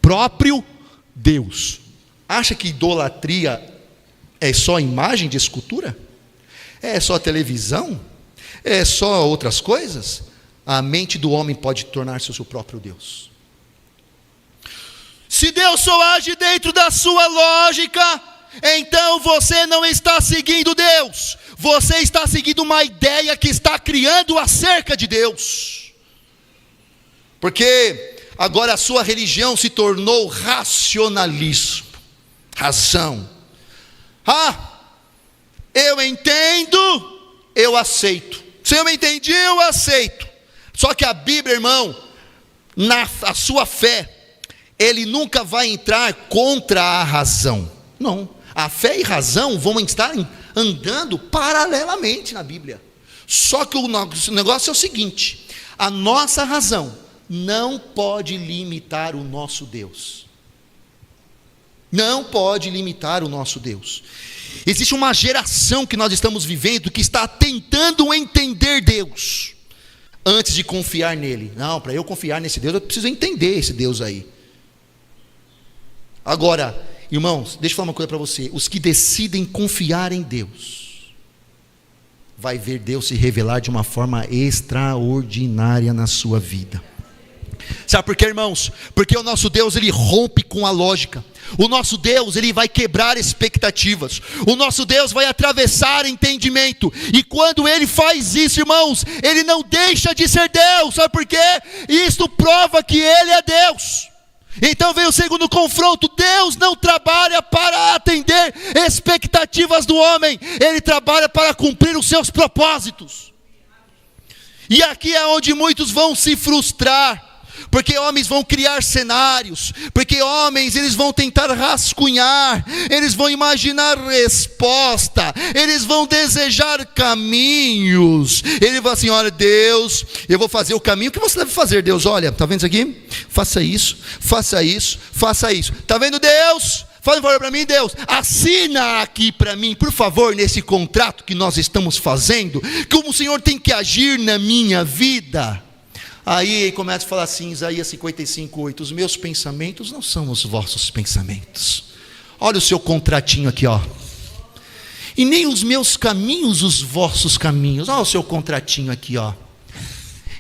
próprio Deus. Acha que idolatria é só imagem de escultura? É só televisão? É só outras coisas? A mente do homem pode tornar-se o seu próprio Deus. Se Deus só age dentro da sua lógica, então você não está seguindo Deus, você está seguindo uma ideia que está criando acerca de Deus. Porque agora a sua religião se tornou racionalismo, razão. Eu entendo, eu aceito. Se eu entendi, eu aceito. Só que a Bíblia, irmão, a sua fé, ele nunca vai entrar contra a razão. Não, a fé e razão vão estar andando paralelamente na Bíblia. Só que o negócio é o seguinte: a nossa razão não pode limitar o nosso Deus. Não pode limitar o nosso Deus. Existe uma geração que nós estamos vivendo que está tentando entender Deus antes de confiar nele. Não, para eu confiar nesse Deus, eu preciso entender esse Deus aí. Agora, irmãos, deixa eu falar uma coisa para você. Os que decidem confiar em Deus, vai ver Deus se revelar de uma forma extraordinária na sua vida. Sabe por quê, irmãos? Porque o nosso Deus, ele rompe com a lógica. O nosso Deus, ele vai quebrar expectativas. O nosso Deus vai atravessar entendimento. E quando ele faz isso, irmãos, ele não deixa de ser Deus. Sabe por quê? Isto prova que ele é Deus. Então vem o segundo confronto. Deus não trabalha para atender expectativas do homem, ele trabalha para cumprir os seus propósitos. E aqui é onde muitos vão se frustrar, porque homens vão criar cenários, porque homens eles vão tentar rascunhar, eles vão imaginar resposta, eles vão desejar caminhos. Ele vai assim: olha, Deus, eu vou fazer o caminho que você deve fazer. Deus, olha, está vendo isso aqui? Faça isso, faça isso, faça isso. Está vendo, Deus? Fala um favor para mim, Deus, assina aqui para mim, por favor, nesse contrato que nós estamos fazendo, como o Senhor tem que agir na minha vida. Aí começa a falar assim, Isaías 55:8, os meus pensamentos não são os vossos pensamentos. Olha o seu contratinho aqui, ó. E nem os meus caminhos, os vossos caminhos. Olha o seu contratinho aqui, ó.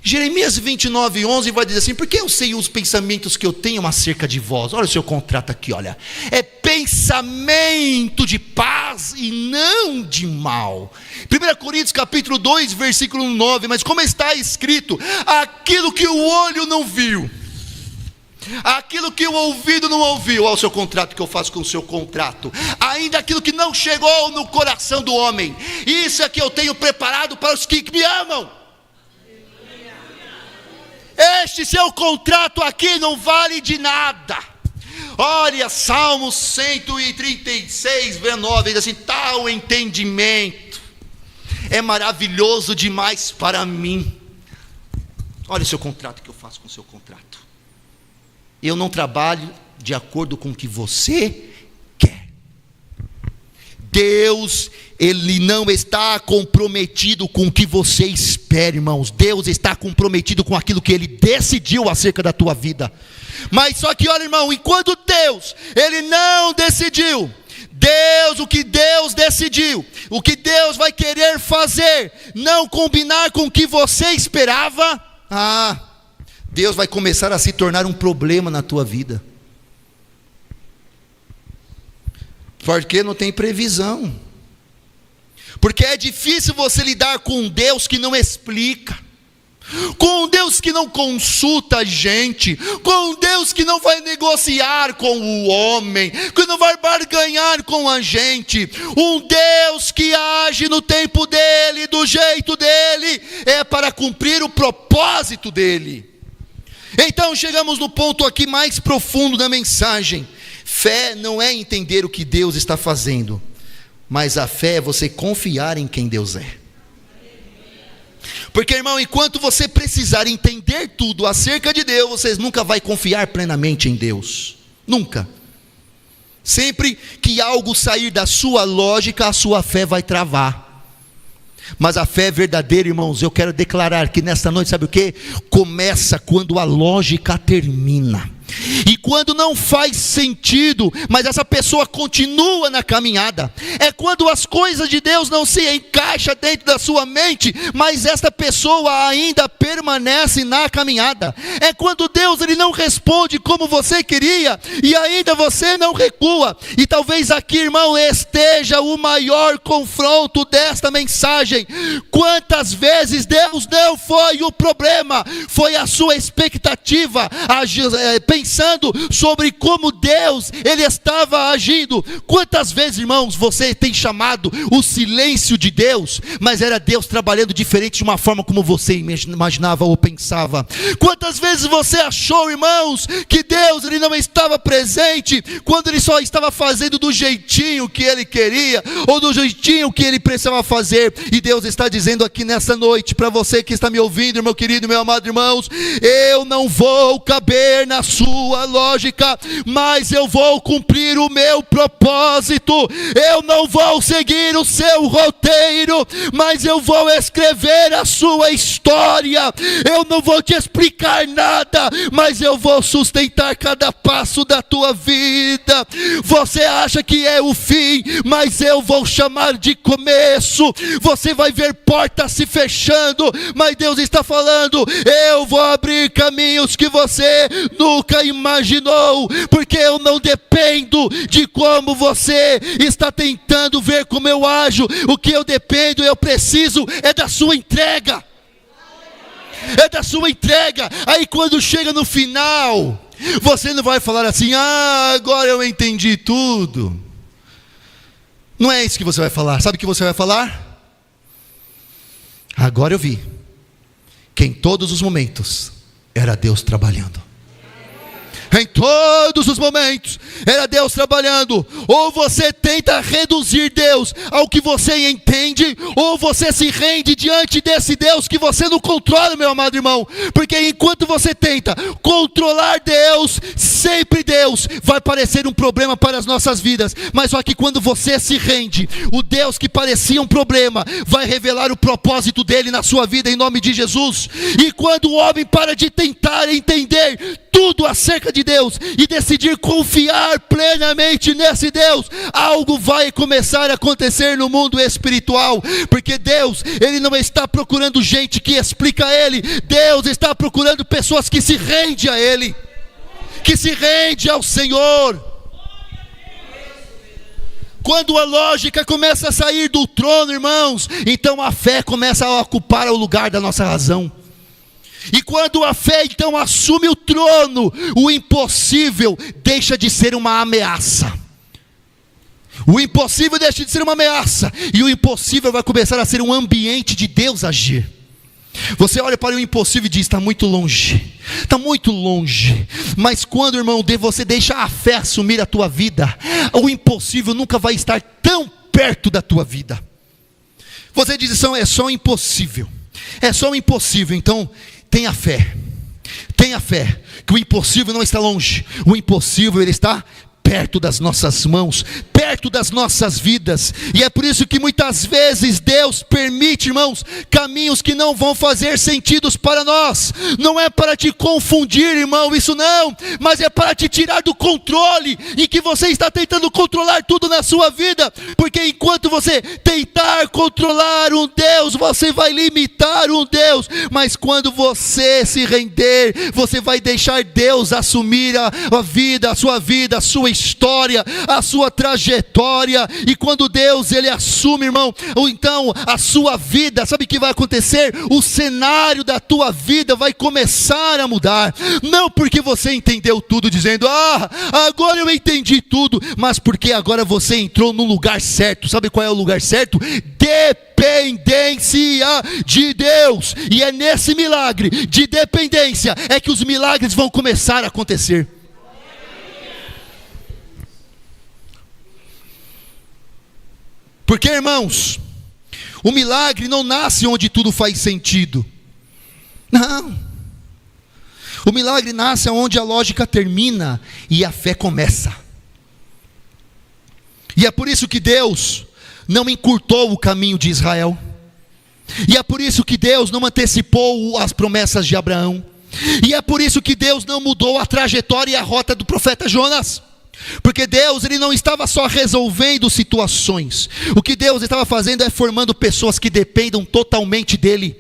Jeremias 29:11 vai dizer assim: porque eu sei os pensamentos que eu tenho acerca de vós. Olha o seu contrato aqui, olha. É pensamento de paz e não de mal. 1 Coríntios capítulo 2, versículo 9. Mas como está escrito: aquilo que o olho não viu, aquilo que o ouvido não ouviu. Olha o seu contrato que eu faço com o seu contrato. Ainda aquilo que não chegou no coração do homem, isso é que eu tenho preparado para os que me amam. Este seu contrato aqui não vale de nada. Olha, Salmos 136, 9, diz assim: tal entendimento é maravilhoso demais para mim. Olha o seu contrato que eu faço com o seu contrato. Eu não trabalho de acordo com o que você quer. Deus, Ele não está comprometido com o que você espera, irmãos. Deus está comprometido com aquilo que Ele decidiu acerca da tua vida. Mas só que olha, irmão, enquanto Deus, Ele não decidiu, o que Deus decidiu, o que Deus vai querer fazer, não combinar com o que você esperava, Deus vai começar a se tornar um problema na tua vida. Porque não tem previsão. Porque é difícil você lidar com um Deus que não explica, com um Deus que não consulta a gente, com um Deus que não vai negociar com o homem, que não vai barganhar com a gente, um Deus que age no tempo dele, do jeito dele, é para cumprir o propósito dele. Então chegamos no ponto aqui mais profundo da mensagem. Fé não é entender o que Deus está fazendo, mas a fé é você confiar em quem Deus é. Porque, irmão, enquanto você precisar entender tudo acerca de Deus, você nunca vai confiar plenamente em Deus. Nunca. Sempre que algo sair da sua lógica, a sua fé vai travar. Mas a fé verdadeira, irmãos, eu quero declarar que nesta noite, sabe o que? Começa quando a lógica termina. E quando não faz sentido, mas essa pessoa continua na caminhada, é quando as coisas de Deus não se encaixam dentro da sua mente, mas esta pessoa ainda permanece na caminhada, é quando Deus ele não responde como você queria, e ainda você não recua. E talvez aqui, irmão, esteja o maior confronto desta mensagem. Quantas vezes Deus não foi o problema, foi a sua expectativa, pensando sobre como Deus ele estava agindo. Quantas vezes, irmãos, você tem chamado o silêncio de Deus, mas era Deus trabalhando diferente de uma forma como você imaginava ou pensava? Quantas vezes você achou, irmãos, que Deus ele não estava presente, quando ele só estava fazendo do jeitinho que ele queria, ou do jeitinho que ele precisava fazer? E Deus está dizendo aqui nessa noite, para você que está me ouvindo, meu querido, meu amado irmãos, eu não vou caber na sua lógica, mas eu vou cumprir o meu propósito. Eu não vou seguir o seu roteiro, mas eu vou escrever a sua história. Eu não vou te explicar nada, mas eu vou sustentar cada passo da tua vida. Você acha que é o fim, mas eu vou chamar de começo. Você vai ver portas se fechando, mas Deus está falando, eu vou abrir caminhos que você nunca imaginou, porque eu não dependo de como você está tentando ver como eu ajo. O que eu dependo, eu preciso é da sua entrega. É da sua entrega. Aí quando chega no final, você não vai falar assim, agora eu entendi tudo. Não é isso que você vai falar. Sabe o que você vai falar? Agora eu vi que em todos os momentos era Deus trabalhando. Em todos os momentos era Deus trabalhando. Ou você tenta reduzir Deus ao que você entende, ou você se rende diante desse Deus que você não controla, meu amado irmão. Porque enquanto você tenta controlar Deus, sempre Deus vai parecer um problema para as nossas vidas. Mas só que quando você se rende, o Deus que parecia um problema vai revelar o propósito dele na sua vida, em nome de Jesus. E quando o homem para de tentar entender tudo acerca de Deus e decidir confiar plenamente nesse Deus, algo vai começar a acontecer no mundo espiritual. Porque Deus, ele não está procurando gente que explica a ele. Deus está procurando pessoas que se rendem a ele, que se rendem ao Senhor. Quando a lógica começa a sair do trono, irmãos, então a fé começa a ocupar o lugar da nossa razão. E quando a fé então assume o trono, o impossível deixa de ser uma ameaça. O impossível deixa de ser uma ameaça, e o impossível vai começar a ser um ambiente de Deus agir. Você olha para o impossível e diz, está muito longe, está muito longe. Mas quando, irmão, você deixa a fé assumir a tua vida, o impossível nunca vai estar tão perto da tua vida. Você diz, é só impossível, é só impossível. Então tenha fé, que o impossível não está longe, o impossível ele está perto das nossas mãos, perto perto das nossas vidas. E é por isso que muitas vezes Deus permite, irmãos, caminhos que não vão fazer sentido para nós. Não é para te confundir, irmão, isso não, mas é para te tirar do controle em que você está tentando controlar tudo na sua vida. Porque enquanto você tentar controlar um Deus, você vai limitar um Deus. Mas quando você se render, você vai deixar Deus assumir a sua história, a sua trajetória. E quando Deus ele assume, irmão, ou então a sua vida, sabe o que vai acontecer? O cenário da tua vida vai começar a mudar. Não porque você entendeu tudo, dizendo, agora eu entendi tudo, mas porque agora você entrou no lugar certo. Sabe qual é o lugar certo? Dependência de Deus. E é nesse milagre de dependência é que os milagres vão começar a acontecer. Porque, irmãos, o milagre não nasce onde tudo faz sentido. Não. O milagre nasce onde a lógica termina e a fé começa. E é por isso que Deus não encurtou o caminho de Israel. E é por isso que Deus não antecipou as promessas de Abraão. E é por isso que Deus não mudou a trajetória e a rota do profeta Jonas. Porque Deus ele não estava só resolvendo situações. O que Deus estava fazendo é formando pessoas que dependam totalmente dele.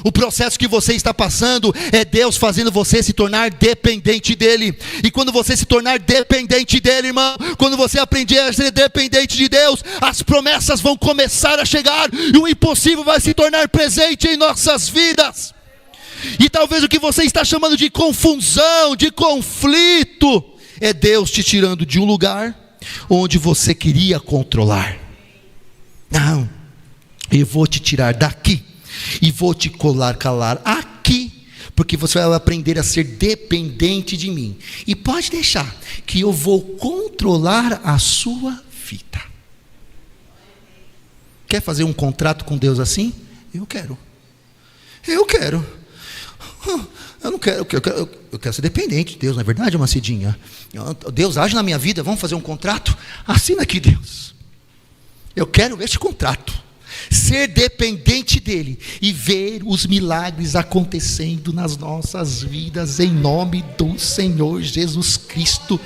O processo que você está passando é Deus fazendo você se tornar dependente dele. E quando você se tornar dependente dele, irmão, quando você aprender a ser dependente de Deus, as promessas vão começar a chegar e o impossível vai se tornar presente em nossas vidas. E talvez o que você está chamando de confusão, de conflito, é Deus te tirando de um lugar onde você queria controlar. Não, eu vou te tirar daqui e vou te calar aqui, porque você vai aprender a ser dependente de mim. E pode deixar que eu vou controlar a sua vida. Quer fazer um contrato com Deus assim? Eu quero. Eu não quero, eu quero ser dependente de Deus, não é verdade, Macidinha? Deus age na minha vida, vamos fazer um contrato? Assina aqui, Deus. Eu quero este contrato. Ser dependente dele e ver os milagres acontecendo nas nossas vidas, em nome do Senhor Jesus Cristo.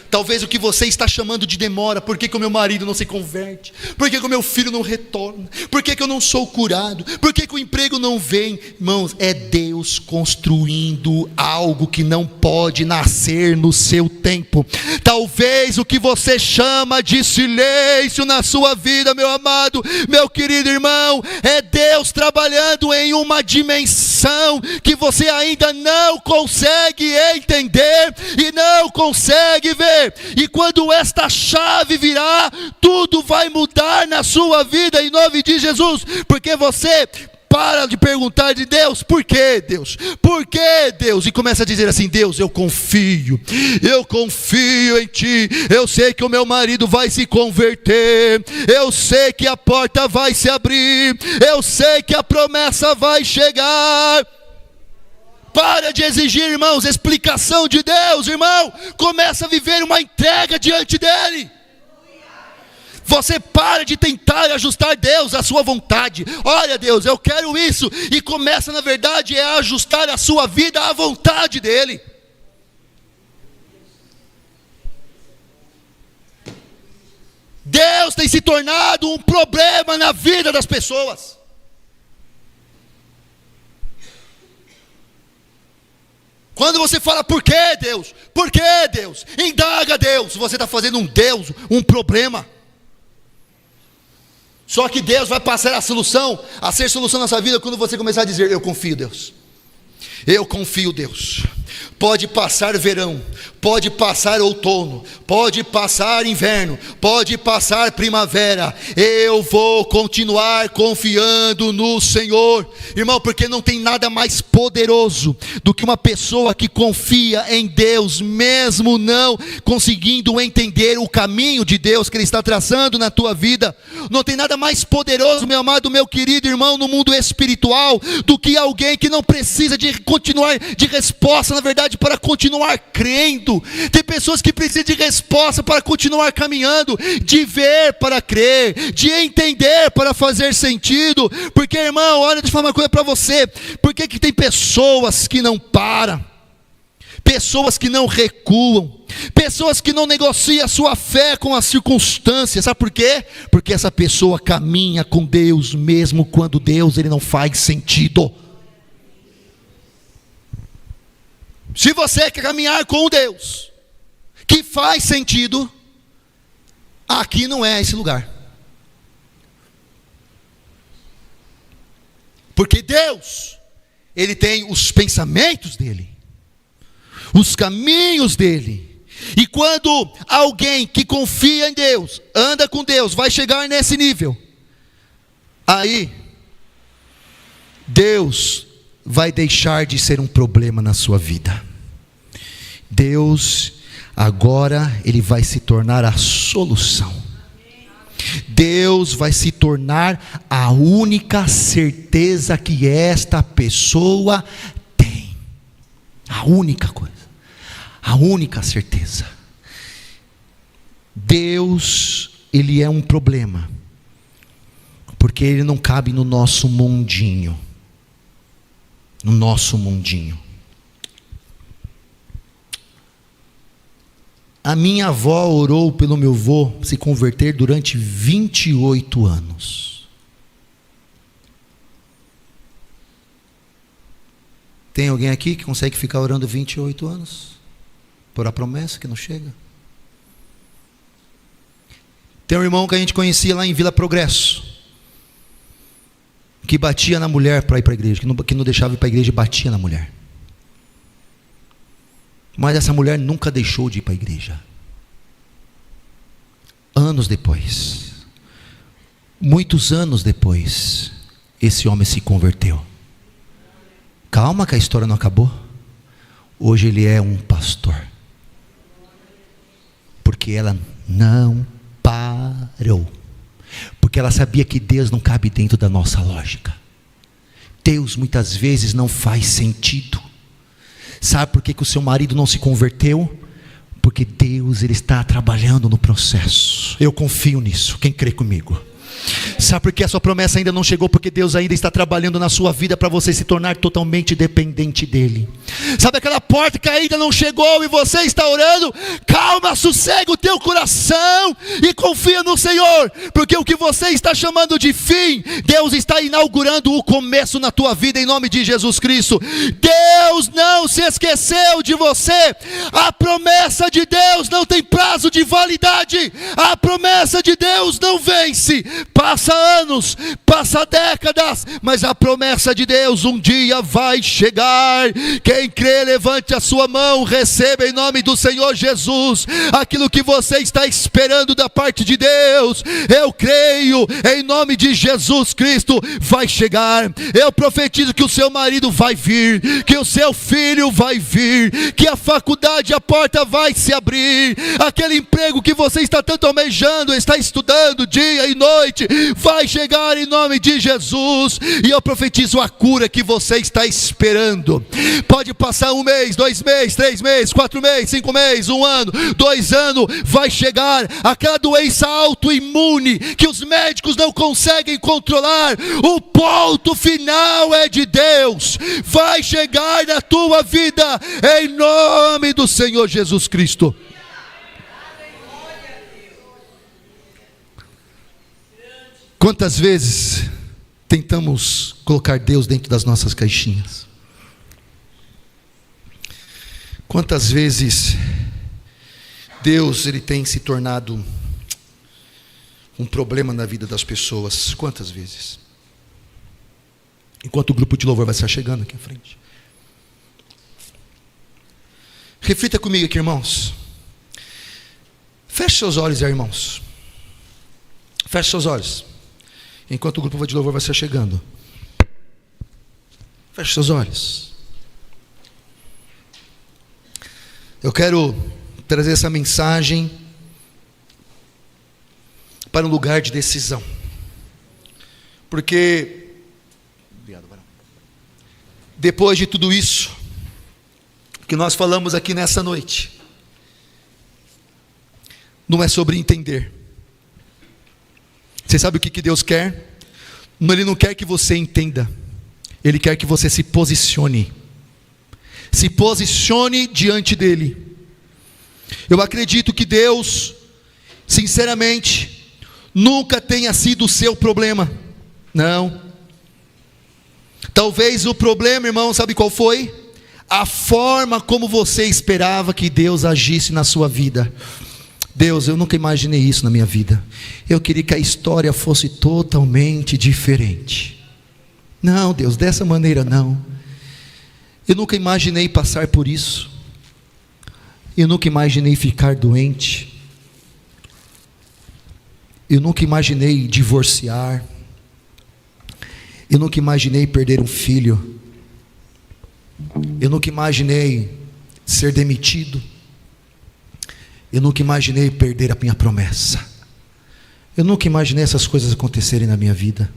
Talvez o que você está chamando de demora, por que o meu marido não se converte? Por que o meu filho não retorna? Por que eu não sou curado? Por que o emprego não vem? Irmãos, é Deus construindo algo que não pode nascer no seu tempo. Talvez o que você chama de silêncio na sua vida, meu amado, meu querido irmão, é Deus trabalhando em uma dimensão que você ainda não consegue entender e não consegue ver. E quando esta chave virar, tudo vai mudar na sua vida em nome de Jesus. Porque você para de perguntar de Deus, por que Deus? Por que Deus? E começa a dizer assim, Deus, eu confio em ti, eu sei que o meu marido vai se converter, eu sei que a porta vai se abrir, eu sei que a promessa vai chegar. Para de exigir, irmãos, explicação de Deus, irmão. Começa a viver uma entrega diante dele. Você para de tentar ajustar Deus à sua vontade. Olha, Deus, eu quero isso. E começa, na verdade, a ajustar a sua vida à vontade dele. Deus tem se tornado um problema na vida das pessoas. Quando você fala, por que Deus? Por que Deus? Indaga Deus. Você está fazendo um Deus um problema. Só que Deus vai passar a ser solução na sua vida quando você começar a dizer, eu confio Deus. Eu confio Deus. Pode passar verão, pode passar outono, pode passar inverno, pode passar primavera, eu vou continuar confiando no Senhor, irmão, porque não tem nada mais poderoso do que uma pessoa que confia em Deus, mesmo não conseguindo entender o caminho de Deus que Ele está traçando na tua vida. Não tem nada mais poderoso, meu amado, meu querido irmão, no mundo espiritual, do que alguém que não precisa de continuar de resposta, na verdade, para continuar crendo. Tem pessoas que precisam de resposta para continuar caminhando, de ver para crer, de entender para fazer sentido. Porque, irmão, olha, deixa eu falar uma coisa para você. Por que tem pessoas que não param? Pessoas que não recuam, pessoas que não negociam a sua fé com as circunstâncias. Sabe por quê? Porque essa pessoa caminha com Deus mesmo quando Deus ele não faz sentido. Se você quer caminhar com Deus que faz sentido, aqui não é esse lugar. Porque Deus, ele tem os pensamentos dele, os caminhos dele. E quando alguém que confia em Deus, anda com Deus, vai chegar nesse nível, aí Deus vai deixar de ser um problema na sua vida. Deus agora ele vai se tornar a solução. Deus vai se tornar a única certeza que esta pessoa tem. A única coisa. A única certeza. Deus, ele é um problema, porque ele não cabe no nosso mundinho. No nosso mundinho. A minha avó orou pelo meu avô se converter durante 28 anos. Tem alguém aqui que consegue ficar orando 28 anos? Por a promessa que não chega? Tem um irmão que a gente conhecia lá em Vila Progresso, que batia na mulher para ir para a igreja, que não deixava ir para a igreja e batia na mulher. Mas essa mulher nunca deixou de ir para a igreja. Anos depois, muitos anos depois, esse homem se converteu. Calma que a história não acabou. Hoje ele é um pastor. Porque ela não parou. Porque ela sabia que Deus não cabe dentro da nossa lógica. Deus muitas vezes não faz sentido. Sabe por que o seu marido não se converteu? Porque Deus ele está trabalhando no processo. Eu confio nisso, quem crê comigo? Sabe por que a sua promessa ainda não chegou? Porque Deus ainda está trabalhando na sua vida para você se tornar totalmente dependente dEle. Sabe aquela porta que ainda não chegou e você está orando? Calma, sossega o teu coração e confia no Senhor, porque o que você está chamando de fim, Deus está inaugurando o começo na tua vida em nome de Jesus Cristo. Deus não se esqueceu de você. A promessa de Deus não tem prazo de validade. A promessa de Deus não vence. Passa anos, passa décadas, mas a promessa de Deus um dia vai chegar. Quem crê, levante a sua mão, receba em nome do Senhor Jesus aquilo que você está esperando da parte de Deus. Eu creio em nome de Jesus Cristo, vai chegar. Eu profetizo que o seu marido vai vir, que o seu filho vai vir, que a faculdade, a porta vai se abrir, aquele emprego que você está tanto almejando, está estudando dia e noite, vai chegar em nome de Jesus. E eu profetizo a cura que você está esperando. Pode passar 1 mês, 2 meses, 3 meses, 4 meses, 5 meses, 1 ano, 2 anos, vai chegar aquela doença autoimune que os médicos não conseguem controlar. O ponto final é de Deus. Vai chegar na tua vida em nome do Senhor Jesus Cristo. Quantas vezes tentamos colocar Deus dentro das nossas caixinhas? Quantas vezes Deus ele tem se tornado um problema na vida das pessoas? Quantas vezes? Enquanto o grupo de louvor vai estar chegando aqui à frente. Reflita comigo aqui, irmãos. Feche seus olhos, irmãos. Feche seus olhos. Enquanto o grupo de louvor vai estar chegando. Feche seus olhos. Eu quero trazer essa mensagem para um lugar de decisão. Porque depois de tudo isso que nós falamos aqui nessa noite não é sobre entender. Você sabe o que Deus quer? Ele não quer que você entenda, Ele quer que você se posicione. Se posicione diante dEle. Eu acredito que Deus, sinceramente, nunca tenha sido o seu problema. Não. Talvez o problema, irmão, sabe qual foi? A forma como você esperava que Deus agisse na sua vida. Deus, eu nunca imaginei isso na minha vida. Eu queria que a história fosse totalmente diferente. Não, Deus, dessa maneira não. Eu nunca imaginei passar por isso. Eu nunca imaginei ficar doente. Eu nunca imaginei divorciar. Eu nunca imaginei perder um filho. Eu nunca imaginei ser demitido. Eu nunca imaginei perder a minha promessa. Eu nunca imaginei essas coisas acontecerem na minha vida.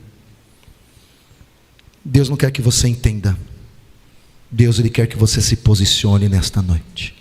Deus não quer que você entenda. Deus, Ele quer que você se posicione nesta noite.